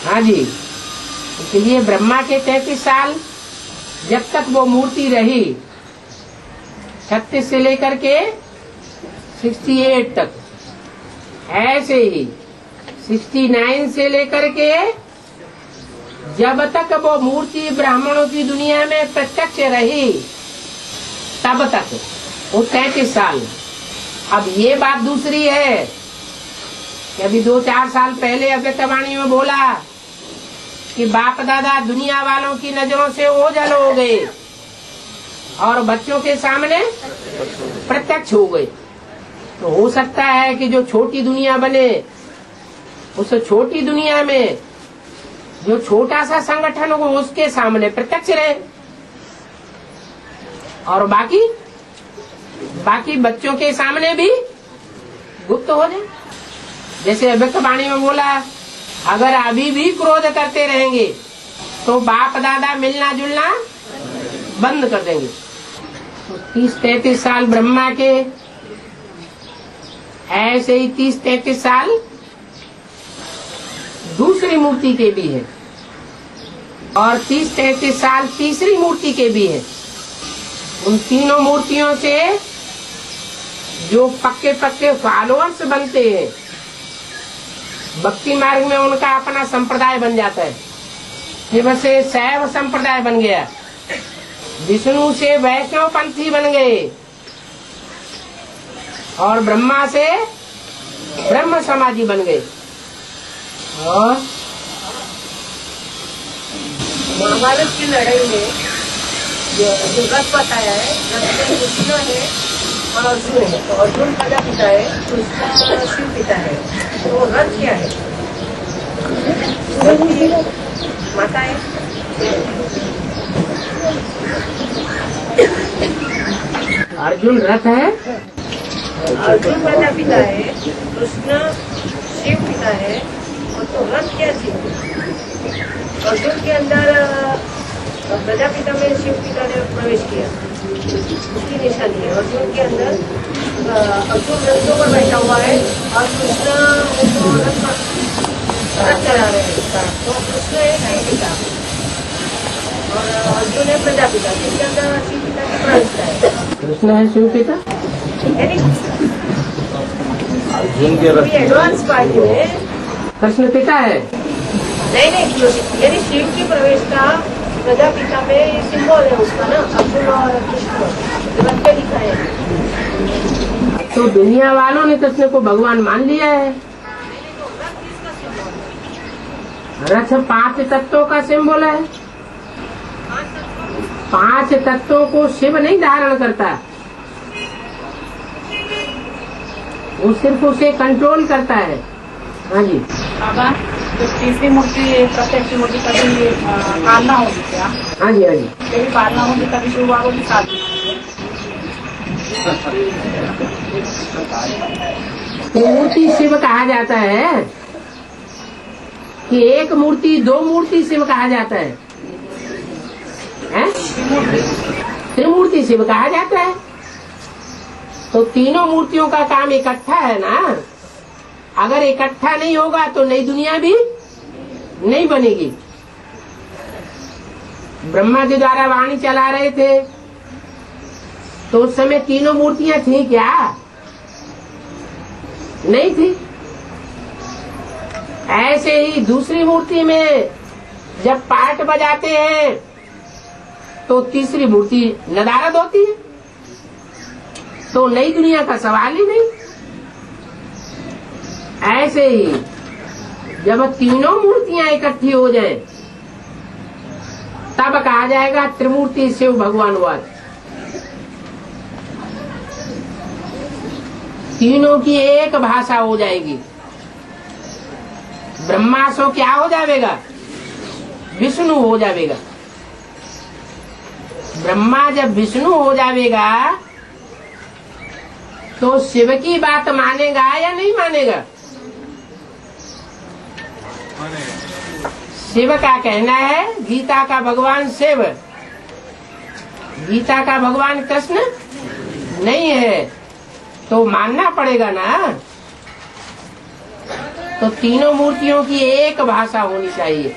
हाँ जी, इसलिए ब्रह्मा के 33 साल जब तक वो मूर्ति रही, 36 से लेकर के 68 तक, ऐसे ही 69 से लेकर के जब तक वो मूर्ति ब्राह्मणों की दुनिया में प्रत्यक्ष रही तब तक वो 33 साल। अब ये बात दूसरी है कि अभी 2-4 साल पहले अव्यक्तवाणी में बोला कि बाप दादा दुनिया वालों की नजरों से ओझल हो गए और बच्चों के सामने प्रत्यक्ष हो गए। तो हो सकता है कि जो छोटी दुनिया बने, उस छोटी दुनिया में जो छोटा सा संगठन हो उसके सामने प्रत्यक्ष रहे और बाकी बच्चों के सामने भी गुप्त हो जाए। जैसे अव्यक्तवाणी में बोला अगर अभी भी क्रोध करते रहेंगे तो बाप दादा मिलना जुलना बंद कर देंगे। 30-33 साल ब्रह्मा के, ऐसे ही 30-33 साल दूसरी मूर्ति के भी है, और 30-33 साल तीसरी मूर्ति के भी है। उन तीनों मूर्तियों से जो पक्के पक्के फॉलोअर्स बनते हैं, भक्ति मार्ग में उनका अपना संप्रदाय बन जाता है। शिव से शैव संप्रदाय बन गया, विष्णु से वैष्णव पंथी बन गए, और ब्रह्मा से ब्रह्म समाजी बन गए। और महाभारत की लड़ाई में जो रथ बताया है, रथ में कृष्ण है और अर्जुन है। तो अर्जुन प्रजापिता है, कृष्ण शिव पिता है। तो रथ क्या है? रथ की माता है। अर्जुन रथ है, अर्जुन प्रजापिता है, कृष्ण शिव पिता है। और तो रथ क्या चीज? अर्जुन के अंदर प्रजापिता में शिव पिता ने प्रवेश किया, उसकी निशानी है। अर्जुन के अंदर अर्जुन रथों पर बैठा हुआ है और कृष्ण उनको रथ चला रहे हैं। तो कृष्ण है शिव पिता और अर्जुन है प्रजापिता, जिसके अंदर शिव पिता की प्रविष्टा है। कृष्ण है शिव पिता, यानी अर्जुन के रथ एडवांस पार्टी में कृष्ण पिता है। नहीं, यानी शिव की प्रवेशता प्रजापिता में सिंबल है उसका ना, अर्जुन और कृष्ण रथ पे लिखा है। तो दुनिया वालों ने कृष्ण को भगवान मान लिया है। रथ 5 तत्वों का सिंबल है। 5 तत्वों को शिव नहीं धारण करता, वो सिर्फ उसे कंट्रोल करता है। हाँ जी बाबा, तो तीसरी मूर्ति प्रत्यक्ष मूर्ति कभी पालना होगी क्या? हाँ जी हाँ जी, कभी पालना होगी कभी शुरू होगी साथ। तो मूर्ति शिव कहा जाता है कि एक मूर्ति 2 मूर्ति शिव कहा जाता है, हैं? त्रिमूर्ति शिव कहा जाता है। तो तीनों मूर्तियों का काम इकट्ठा है ना। अगर इकट्ठा नहीं होगा तो नई दुनिया भी नहीं बनेगी। ब्रह्मा के द्वारा वाणी चला रहे थे तो उस समय तीनों मूर्तियां थी क्या? नहीं थी। ऐसे ही दूसरी मूर्ति में जब पाठ बजाते हैं तो तीसरी मूर्ति नदारद होती है, तो नई दुनिया का सवाल ही नहीं। ऐसे ही जब तीनों मूर्तियां इकट्ठी हो जाएं, तब कहा जाएगा त्रिमूर्ति शिव भगवान वाद। तीनों की एक भाषा हो जाएगी। ब्रह्मा सो क्या हो जाएगा? विष्णु हो जाएगा। ब्रह्मा जब विष्णु हो जाएगा तो शिव की बात मानेगा या नहीं मानेगा? शिव का कहना है गीता का भगवान शिव, गीता का भगवान कृष्ण नहीं है, तो मानना पड़ेगा ना। तो तीनों मूर्तियों की एक भाषा होनी चाहिए,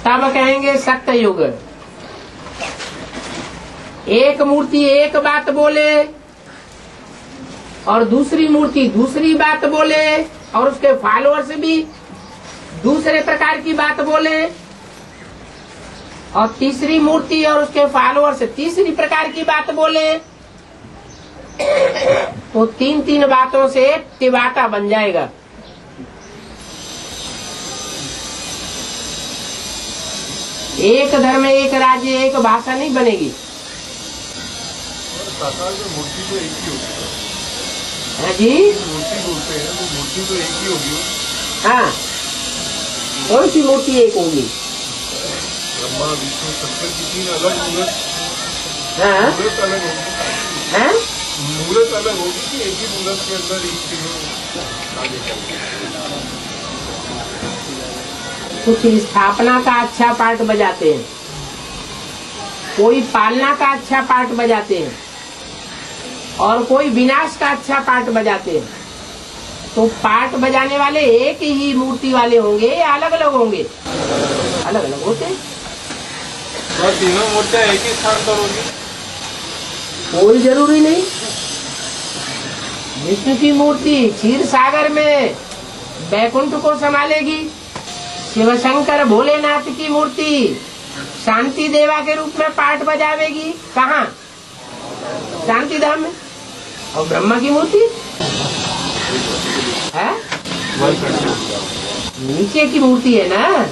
तब कहेंगे सत्य युग। एक मूर्ति एक बात बोले और दूसरी मूर्ति दूसरी बात बोले और उसके फॉलोअर्स भी दूसरे प्रकार की बात बोले, और तीसरी मूर्ति और उसके फॉलोअर्स तीसरी प्रकार की बात बोले, तो 3 बातों से टिबाटा बन जाएगा। एक धर्म एक राज्य एक भाषा नहीं बनेगी। मूर्ति तो एक ही होगी। हाँ जी, मूर्ति बोलते हैं वो मूर्ति तो एक ही होगी। हाँ, कौन सी मूर्ति एक होगी? ब्रह्मा विष्णु शंकर की 3 अलग मूर्त। हाँ मूर्त अलग होगी। हाँ, मूर्त अलग होगी कि एक ही मूर्त के अंदर एक कुछ स्थापना का अच्छा पार्ट बजाते हैं, कोई पालना का अच्छा पार्ट बजाते हैं और कोई विनाश का अच्छा पार्ट बजाते हैं। तो पार्ट बजाने वाले एक ही मूर्ति वाले होंगे या अलग अलग होंगे? अलग अलग होते हैं। और तीनों मूर्तियाँ एक ही स्थान पर होगी? कोई जरूरी नहीं। विष्णु की मूर्ति क्षीर सागर में बैकुंठ को संभालेगी, शिव शंकर भोलेनाथ की मूर्ति शांति देवा के रूप में पाठ बजावेगी। कहाँ? शांति धाम में। और ब्रह्मा की मूर्ति है नीचे की मूर्ति है ना,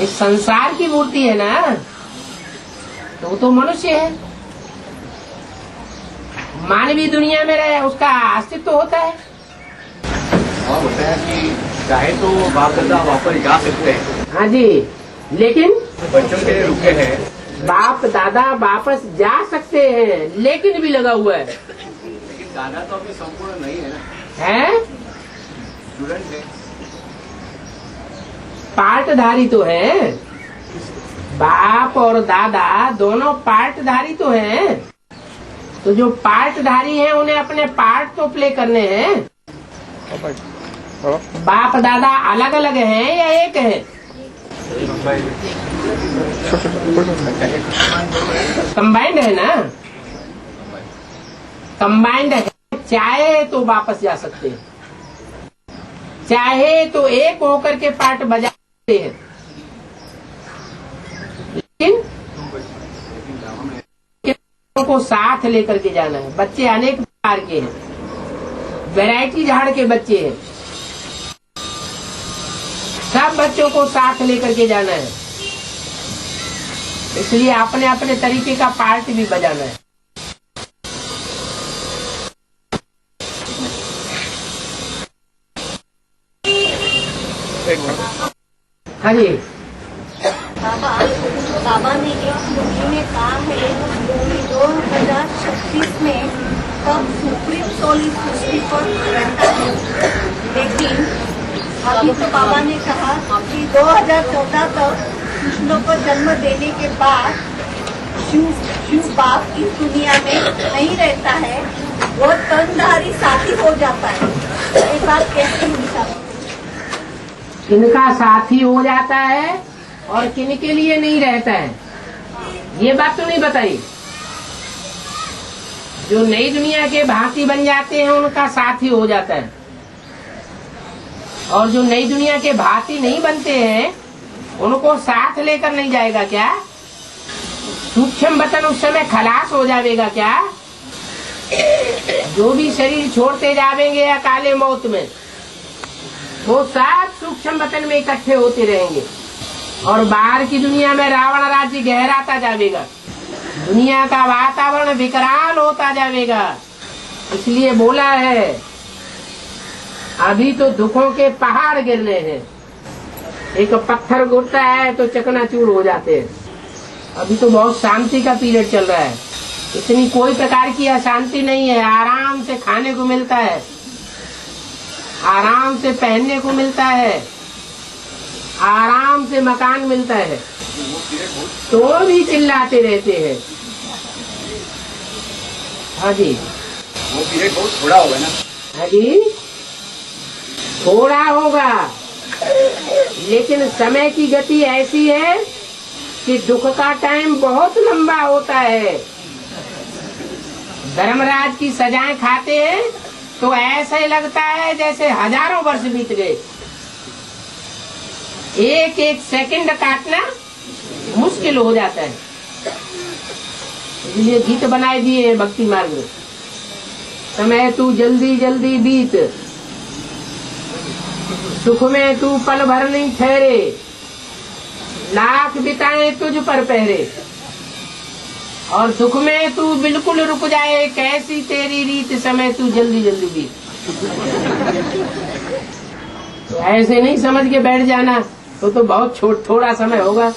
इस संसार की मूर्ति है ना, तो मनुष्य है, मानवीय दुनिया में रहे, उसका अस्तित्व होता है। और होता है कि चाहे तो बाप दादा वापस जा सकते हैं। हाँ जी, लेकिन बच्चों के लिए रुके हैं। बाप दादा वापस जा सकते हैं, लेकिन भी लगा हुआ है। लेकिन दादा तो अभी संपूर्ण नहीं है ना, है स्टूडेंट है। पार्टधारी तो है, बाप और दादा दोनों पार्टधारी तो हैं। तो जो पार्टधारी हैं उन्हें अपने पार्ट तो प्ले करने हैं। बाप दादा अलग अलग हैं या एक है? कंबाइंड है ना, कंबाइंड है। चाहे तो वापस जा सकते हैं, चाहे तो एक होकर के पार्ट बजा सकते हैं, लेकिन को साथ लेकर के जाना है। बच्चे अनेक प्रकार के हैं, वैरायटी झाड़ के बच्चे हैं, सब बच्चों को साथ लेकर के जाना है। इसलिए अपने अपने तरीके का पार्ट भी बजाना है। हाँ जी, बाबा ने एक मूवी में कहा है 2036 में तब सुप्रीम सोल इस सृष्टि पर रहता है, लेकिन अभी तो बाबा ने कहा कि 2014 तक कृष्ण को जन्म देने के बाद शिव बाप इस दुनिया में नहीं रहता है, वो तनधारी साथी हो जाता है। ये बात कैसे हुई? किनका साथी हो जाता है और किन के लिए नहीं रहता है, ये बात तो नहीं बताई। जो नई दुनिया के भांति बन जाते हैं उनका साथी हो जाता है, और जो नई दुनिया के भांति नहीं बनते हैं उनको साथ लेकर नहीं जाएगा क्या? सूक्ष्म बतन उस समय खलास हो जाएगा क्या? जो भी शरीर छोड़ते जावेंगे या काले मौत में, वो सब सूक्ष्म बतन में इकट्ठे होते रहेंगे और बाहर की दुनिया में रावण राज्य गहराता जाएगा, दुनिया का वातावरण विकराल होता जाएगा। इसलिए बोला है अभी तो दुखों के पहाड़ गिर रहे हैं, एक पत्थर गिरता है तो चकनाचूर हो जाते हैं। अभी तो बहुत शांति का पीरियड चल रहा है, इतनी कोई प्रकार की अशांति नहीं है। आराम से खाने को मिलता है, आराम से पहनने को मिलता है, आराम से मकान मिलता है, तो भी चिल्लाते रहते हैं। हाँ जी, वो पीरियड बहुत थोड़ा होगा ना? हाँ जी, थोड़ा होगा, लेकिन समय की गति ऐसी है कि दुख का टाइम बहुत लंबा होता है। धर्मराज की सजाएं खाते हैं तो ऐसा ही लगता है जैसे हजारों वर्ष बीत गए। एक एक सेकंड काटना मुश्किल हो जाता है। इसलिए गीत बनाए दिए भक्ति मार्ग में, समय तू जल्दी जल्दी बीत, सुख में तू पल भर नहीं ठहरे, लाख बिताए तुझ पर पहरे, और सुख में तू बिल्कुल रुक जाए, कैसी तेरी रीत, समय तू जल्दी जल्दी बीत। तो ऐसे नहीं समझ के बैठ जाना, तो बहुत थोड़ा समय होगा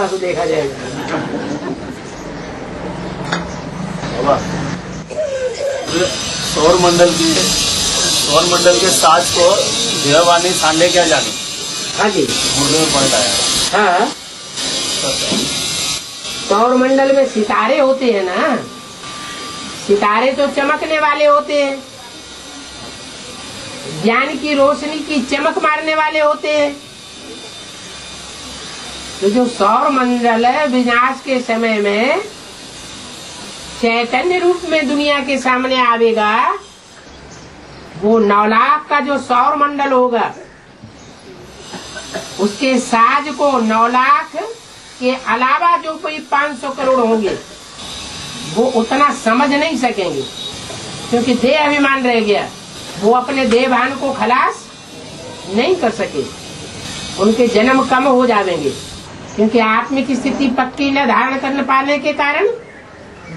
तो देखा जाएगा। सौर मंडल की सौर मंडल के साज को देववानी सांडे क्या जाने। हाँ जी, मुर्दे में पलटा है। हाँ, सौर मंडल में सितारे होते हैं ना, सितारे तो चमकने वाले होते हैं, ज्ञान की रोशनी की चमक मारने वाले होते हैं। तो जो सौर मंडल है विनाश के समय में चैतन्य रूप में दुनिया के सामने आवेगा, वो 9 लाख का जो सौर मंडल होगा उसके साज को 9 लाख के अलावा जो कोई 500 करोड़ होंगे वो उतना समझ नहीं सकेंगे, क्योंकि देह अभिमान रह गया। वो अपने देह भान को खलास नहीं कर सके, उनके जन्म कम हो जाएंगे, क्योंकि आत्मिक स्थिति पक्की न धारण कर पाने के कारण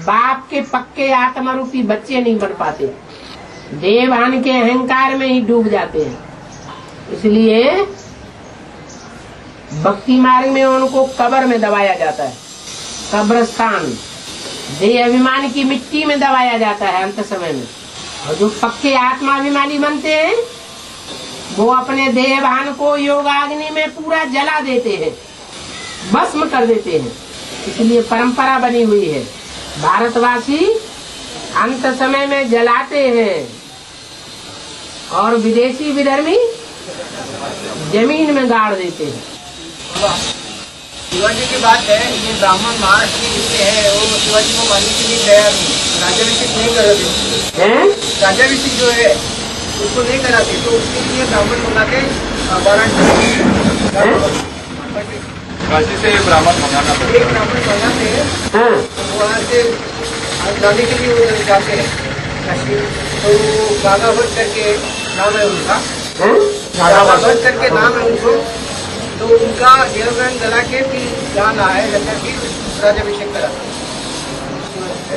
बाप के पक्के आत्मा रूपी बच्चे नहीं बन पाते, देह भान के अहंकार में ही डूब जाते हैं। इसलिए भक्ति मार्ग में उनको कब्र में दबाया जाता है, कब्रस्तान देह अभिमान की मिट्टी में दबाया जाता है अंत समय में। और जो पक्के आत्माभिमानी बनते हैं वो अपने देह भान को योगाग्नि में पूरा जला देते हैं, भस्म कर देते हैं। इसलिए परंपरा बनी हुई है, भारतवासी अंत समय में जलाते हैं और विदेशी विधर्मी जमीन में गाड़ देते हैं। शिवाजी की बात है, ये ब्राह्मण महाराष्ट्र के जितने हैं वो शिवाजी को मानने के लिए तैयार नहीं, राज्याभिषेक नहीं कराते। राज्याभिषेक जो है उसको नहीं कराते, तो उसके लिए ब्राह्मण मंगाते काशी से ब्राह्मण मंगाना पड़ता है। एक ब्राह्मण मंगाते हैं, वहाँ से जाने के लिए वो जाते हैं काशी। तो गागा भट्ट करके नाम है उनका, गागा भट्ट करके नाम है उनको। तो उनका देवग्रहण जला के फिर जाना है, लेकर फिर राज्याभिषेक कराते।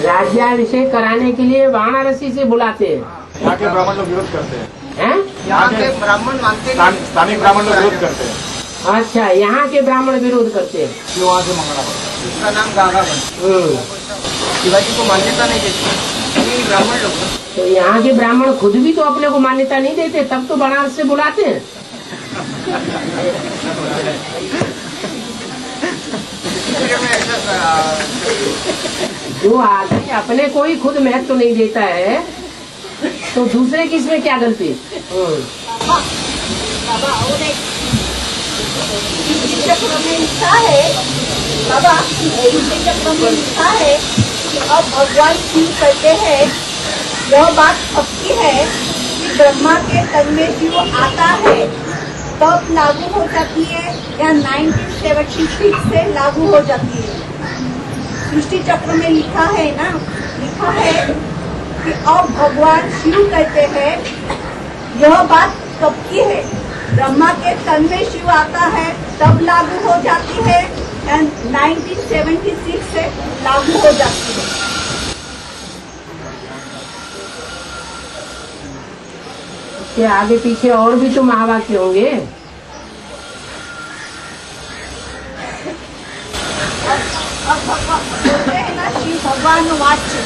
राज्याभिषेक कराने के लिए वाराणसी से बुलाते हैं। यहाँ के ब्राह्मण लोग विरोध करते हैं। यहाँ के ब्राह्मण मानते हैं, स्थानीय ब्राह्मण लोग विरोध करते हैं। अच्छा, यहाँ के ब्राह्मण विरोध करते हैं, फिर वहाँ से मंगाना पड़ता है। उसका नाम गागा भट्ट। शिवाजी को मान्यता नहीं देते ब्राह्मण लोग। तो यहाँ के ब्राह्मण खुद भी तो अपने को मान्यता नहीं देते, तब तो बनारस से बुलाते हैं। जो आदमी अपने को ही खुद महत्व तो नहीं देता है तो दूसरे की इसमें क्या गलती? चक्र में लिखा है बाबा, चक्र में लिखा है कि अब भगवान शिव कहते हैं, यह बात पक्की है कि ब्रह्मा के तन में शिव आता है तब लागू हो जाती है या 1976 से लागू हो जाती है। सृष्टि चक्र में लिखा है ना, लिखा है कि अब भगवान शिव कहते हैं, यह बात कब की है, ब्रह्मा के तन में शिव आता है तब लागू हो जाती है या 1976 से लागू हो जाती है। के आगे पीछे और भी तो महावाक्य होंगे। अब बोलते हैं ना शिव भगवान वाच्य,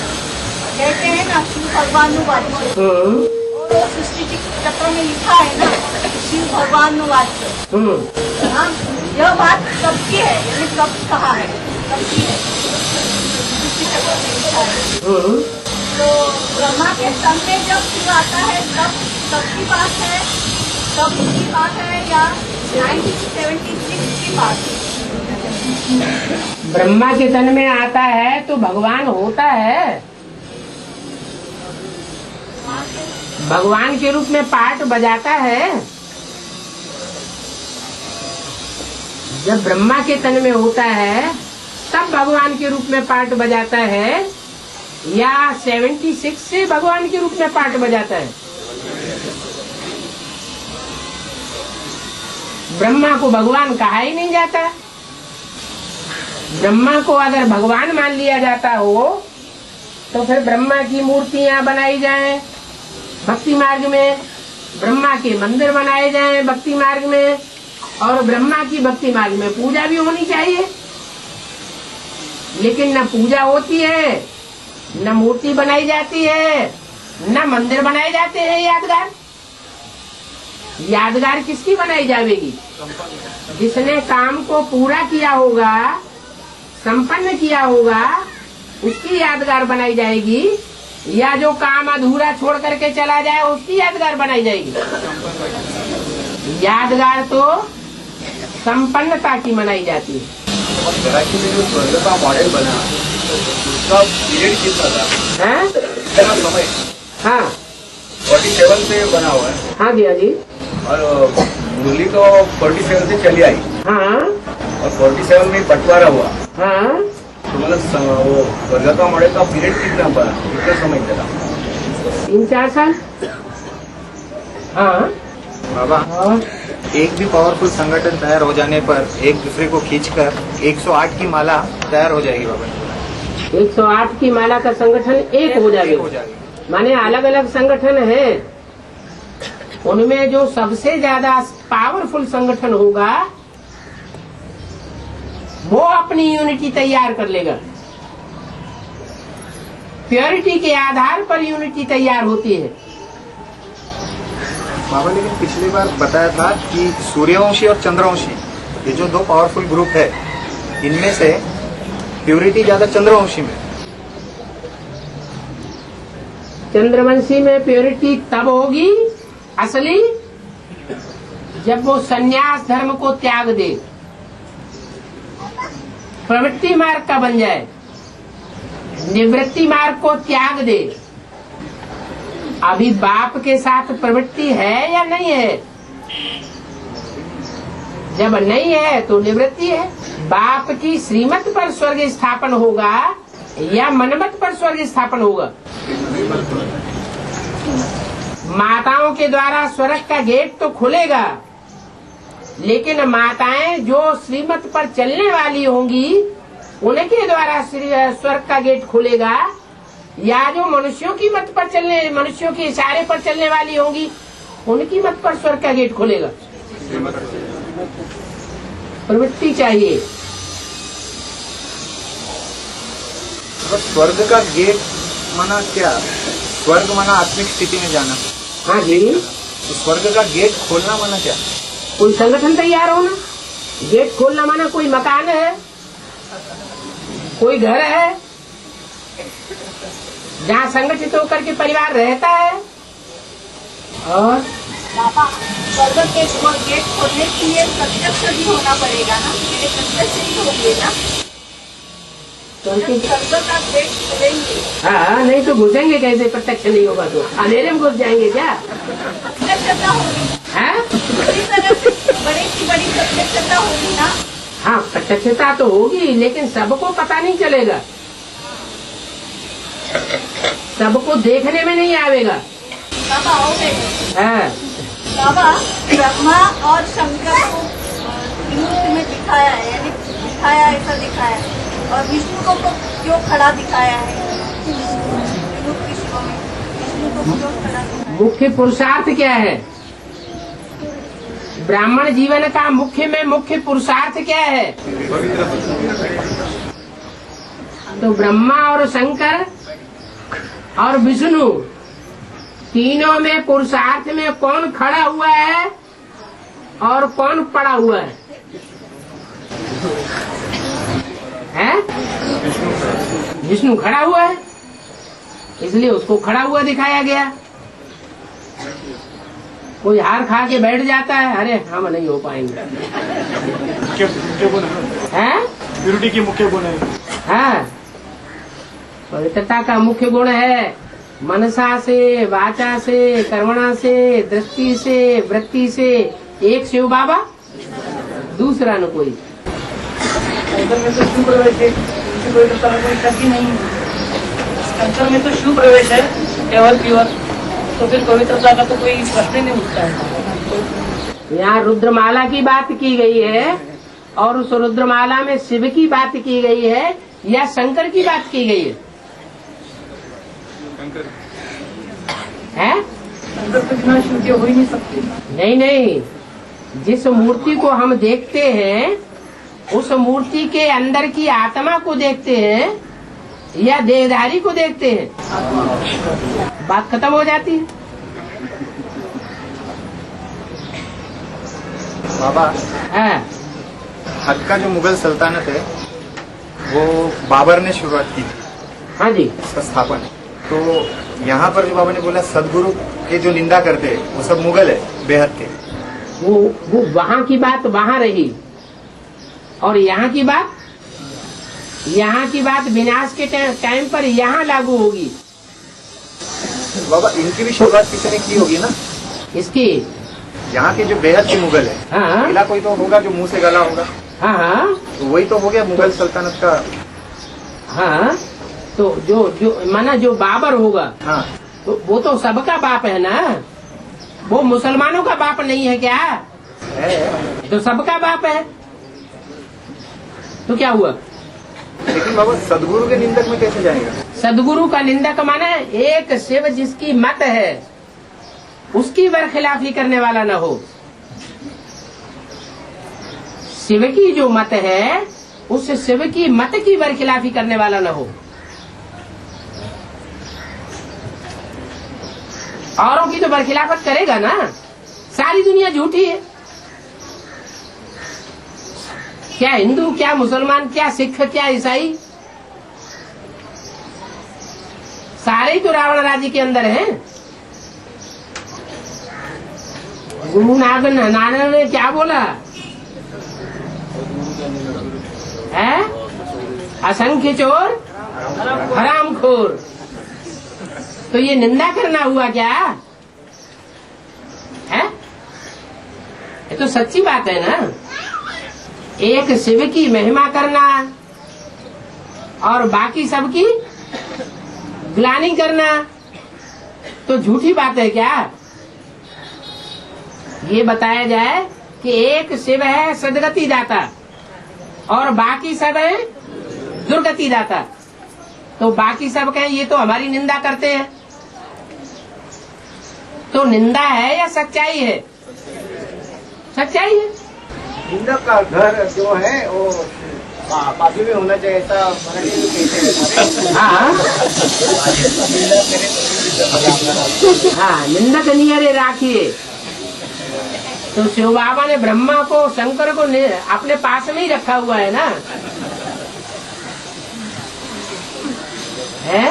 कहते हैं ना शिव भगवान वाच्य, और वो सृष्टि चक्र में लिखा है ना शिव भगवान वाच्य। हाँ, यह बात कब की है, यानी कब कहा है, कब की है, सृष्टि चक्र में लिखा है। तो ब्रह्मा के तन में जब शिव आता है तब की बात है, तब की बात है या 1976 की बात है? ब्रह्मा के तन में आता है तो भगवान होता है, भगवान के रूप में पाठ बजाता है। जब ब्रह्मा के तन में होता है तब भगवान के रूप में पाठ बजाता है या 76 से भगवान के रूप में पाठ बजाता है? ब्रह्मा को भगवान कहा ही नहीं जाता। ब्रह्मा को अगर भगवान मान लिया जाता हो तो फिर ब्रह्मा की मूर्तियां बनाई जाएं भक्ति मार्ग में, ब्रह्मा के मंदिर बनाए जाएं भक्ति मार्ग में, और ब्रह्मा की भक्ति मार्ग में पूजा भी होनी चाहिए। लेकिन न पूजा होती है, न मूर्ति बनाई जाती है, न मंदिर बनाए जाते हैं यादगार। यादगार किसकी बनाई जाएगी? जिसने काम को पूरा किया होगा, संपन्न किया होगा, उसकी यादगार बनाई जाएगी, या जो काम अधूरा छोड़ करके चला जाए उसकी यादगार बनाई जाएगी? यादगार तो संपन्नता की मनाई जाती है। जो स्वर्ग का मॉडल बना उसका पीरियड कितना था? हैं? कितना समय? हाँ 47 से बना हुआ है। हाँ जी, हाँ जी। और मुरली तो 47 से चली आई हाँ और 47 में बंटवारा हुआ। हाँ तो मतलब वो स्वर्ग का मॉडल का पीरियड कितना बना, कितना समय चला? 3-4 साल। हाँ बाबा, एक भी पावरफुल संगठन तैयार हो जाने पर एक दूसरे को खींचकर 108 की माला तैयार हो जाएगी बाबा। 108 की माला का संगठन एक हो जाएगा। माने अलग अलग संगठन है, उनमें जो सबसे ज्यादा पावरफुल संगठन होगा वो अपनी यूनिटी तैयार कर लेगा। प्योरिटी के आधार पर यूनिटी तैयार होती है। बाबा, लेकिन पिछली बार बताया था कि सूर्यवंशी और चंद्रवंशी ये जो दो पावरफुल ग्रुप है, इनमें से प्योरिटी ज्यादा चंद्रवंशी में। चंद्रवंशी में प्योरिटी तब होगी असली जब वो संन्यास धर्म को त्याग दे, प्रवृत्ति मार्ग का बन जाए, निवृत्ति मार्ग को त्याग दे। अभी बाप के साथ प्रवृत्ति है या नहीं है? जब नहीं है तो निवृत्ति है। बाप की श्रीमत पर स्वर्ग स्थापन होगा या मनमत पर स्वर्ग स्थापन होगा? माताओं के द्वारा स्वर्ग का गेट तो खुलेगा, लेकिन माताएं जो श्रीमत पर चलने वाली होंगी उनके द्वारा स्वर्ग का गेट खुलेगा, या जो मनुष्यों की मत पर चलने, मनुष्यों के इशारे पर चलने वाली होंगी उनकी मत पर स्वर्ग का गेट खुलेगा? प्रवृत्ति चाहिए। स्वर्ग का गेट माना क्या? स्वर्ग माना आत्मिक स्थिति में जाना। हाँ जी। तो स्वर्ग का गेट खोलना माना क्या? कोई संगठन तैयार होना। गेट खोलना माना कोई मकान है, कोई घर है जहाँ संगठित होकर के परिवार रहता है। और बाबा, स्वर्ग के गेट खोलने के लिए प्रत्यक्ष भी होना पड़ेगा ना? मेरे प्रत्यक्ष ही होंगे ना? स्वर्ग का गेट खोलेंगे। हाँ, नहीं तो घुसेंगे कैसे? प्रत्यक्ष नहीं होगा तो अंधेरे में घुस जाएंगे क्या? प्रत्यक्षता होगी। है पूरी तरह से बड़ी से बड़ी प्रत्यक्षता होगी ना? हाँ, प्रत्यक्षता तो होगी, लेकिन सबको पता नहीं चलेगा, सबको देखने में नहीं आवेगा। बाबा हो गए। हाँ। बाबा, ब्रह्मा और शंकर को मूर्ति में दिखाया है, यानी दिखाया ऐसा दिखाया है, और विष्णु को क्यों खड़ा दिखाया है? विष्णु को क्यों खड़ा दिखाया? मुख्य पुरुषार्थ क्या है? ब्राह्मण जीवन का मुख्य पुरुषार्थ क्या है? तो ब्रह्मा और शंकर और विष्णु तीनों में पुरुषार्थ में कौन खड़ा हुआ है और कौन पड़ा हुआ है? हैं? विष्णु खड़ा हुआ है, इसलिए उसको खड़ा हुआ दिखाया गया। कोई हार खा के बैठ जाता है, अरे हम नहीं हो पाएंगे। मुख्य गुण है, प्यूरिटी की मुख्य गुण है। हाँ, पवित्रता का मुख्य गुण है मनसा से, वाचा से, कर्मणा से, दृष्टि से, वृत्ति से। एक शिव बाबा, दूसरा न कोई। अंतर में तो शिव प्रवेश है, किसी पवित्रता में कोई शक ही नहीं है। अंतर में तो शिव प्रवेश है, एवर प्योर, तो फिर पवित्रता का तो कोई प्रश्न ही नहीं उठता है। यहाँ रुद्रमाला की बात की गई है, और उस रुद्रमाला में शिव की बात की गई है या शंकर की बात की गई है? हैं? शंकर तो बिना शिव के हो ही नहीं सकती। नहीं, जिस मूर्ति को हम देखते हैं उस मूर्ति के अंदर की आत्मा को देखते हैं या देहधारी को देखते हैं? बात खत्म हो जाती है। बाबा, हाँ हज का जो मुगल सल्तनत है वो बाबर ने शुरुआत की थी, हाँ जी। उसका स्थापन। तो यहाँ पर जो बाबा ने बोला सदगुरु के जो निंदा करते हैं वो सब मुगल है बेहद के। वो वहाँ की बात वहाँ रही और यहाँ की बात विनाश के टाइम पर यहाँ लागू होगी। बाबा इनकी भी शुरुआत किसी ने की होगी ना, इसकी यहाँ के जो बेहद के मुगल है। हाँ पहला कोई तो होगा जो मुंह से गला होगा। हाँ हाँ तो वही तो हो गया मुगल सल्तनत का। हाँ, तो जो माना जो बाबर होगा, हाँ तो वो तो सबका बाप है ना, वो मुसलमानों का बाप नहीं है क्या? है। तो सबका बाप है, तो क्या हुआ? लेकिन बाबा सदगुरु के निंदक में कैसे जाएगा? सदगुरु का निंदक माना एक शिव जिसकी मत है उसकी बरखिलाफी करने वाला न हो। शिव की जो मत है उस शिव की मत की बरखिलाफी करने वाला न हो। औरों की तो बरखिलाफत करेगा ना। सारी दुनिया झूठी है, क्या हिंदू, क्या मुसलमान, क्या सिख, क्या ईसाई, सारे ही तो रावण राज्य के अंदर हैं। गुरु नानक ने क्या बोला है? असंख्य चोर हरामखोर। तो ये निंदा करना हुआ क्या है? ये तो सच्ची बात है ना। एक शिव की महिमा करना और बाकी सबकी ग्लानि करना तो झूठी बात है क्या? ये बताया जाए कि एक शिव है सदगति दाता और बाकी सब है दुर्गति दाता। तो बाकी सब कहें ये तो हमारी निंदा करते हैं, तो निंदा है या सच्चाई है? सच्चाई है। निंदक का घर जो है वो बाजू में होना चाहिए, ऐसा मराठी में कहते हैं। हाँ हाँ, निंदक नियरे राखिए। तो शिव बाबा ने ब्रह्मा को, शंकर को अपने पास में ही रखा हुआ है ना, है?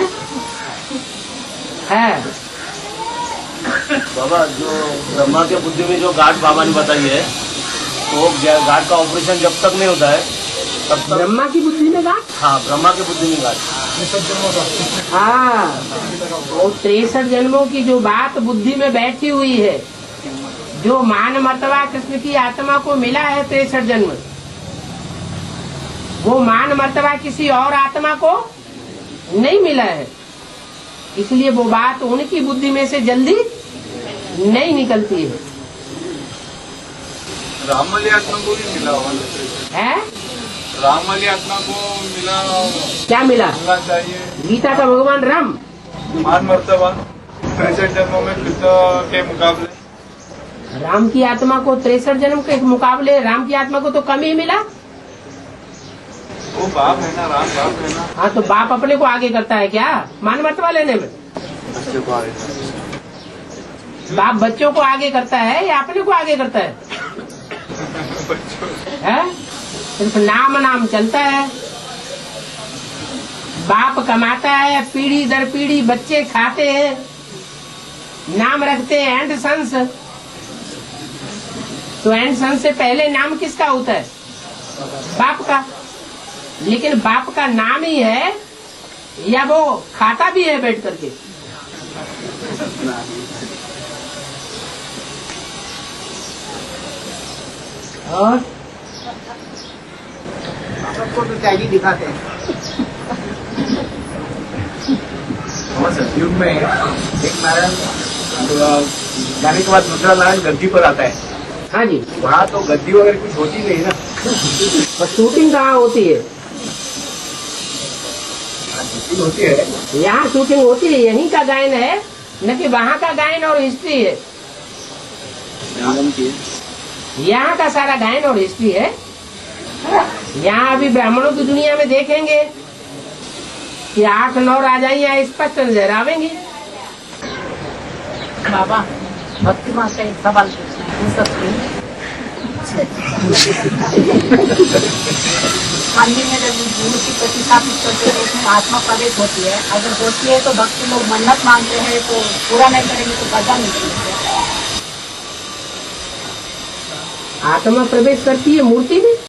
बाबा जो ब्रह्मा के बुद्धि में जो गांठ बाबा ने बताई है, तो गांठ का ऑपरेशन जब तक नहीं होता है तब तक। ब्रह्मा की बुद्धि में गांठ? हाँ, ब्रह्मा के बुद्धि में गांठ। हाँ, वो 63 जन्मों की जो बात बुद्धि में बैठी हुई है, जो मान मर्तबा कृष्ण की आत्मा को मिला है 63 जन्म, वो मान मर्तबा किसी और आत्मा को नहीं मिला है। इसलिए वो बात उनकी बुद्धि में से जल्दी नहीं निकलती है। राम वाली आत्मा को भी मिला होगा है? राम वाली आत्मा को मिला, क्या मिला? चाहिए गीता का भगवान राम मान मर्तबा 63 जन्मों में कृष्ण के मुकाबले। राम की आत्मा को 63 जन्म के मुकाबले राम की आत्मा को तो कम ही मिला। वो बाप है ना, राम बाप है ना। हाँ, तो बाप अपने को आगे करता है क्या मान मर्तबा लेने में? बच्चे को आगे, बाप बच्चों को आगे करता है या अपने को आगे करता है? सिर्फ नाम चलता है। बाप कमाता है, पीढ़ी दर पीढ़ी बच्चे खाते हैं, नाम रखते हैं एंड सन्स। तो एंड सन्स से पहले नाम किसका होता है? बाप का। लेकिन बाप का नाम ही है या वो खाता भी है बैठ करके? और आपको तो त्यागी दिखाते हैं। युग में एक नारायण जाने के बाद दूसरा नारायण गद्दी पर आता है। हाँ जी, वहाँ तो गद्दी वगैरह कुछ होती नहीं ना। और शूटिंग कहाँ होती है? होती है, यहाँ शूटिंग होती है। यहीं का गायन है, न कि वहाँ का गायन और हिस्ट्री है। यहाँ का सारा गायन और हिस्ट्री है। यहाँ अभी ब्राह्मणों की दुनिया में देखेंगे कि 8-9 राजाइयाँ स्पष्ट नजर आवेंगी। बाबा भक्ति माँ का एक सवाल पूछना है, पूछ सकती हूँ? मंदिर में जब मूर्ति प्रतिष्ठापित करते हैं उसमें आत्मा प्रवेश होती है, अगर होती है तो भक्त लोग मन्नत मांगते हैं तो पूरा नहीं करेंगे तो सजा मिलती है। आत्मा प्रवेश करती है मूर्ति में।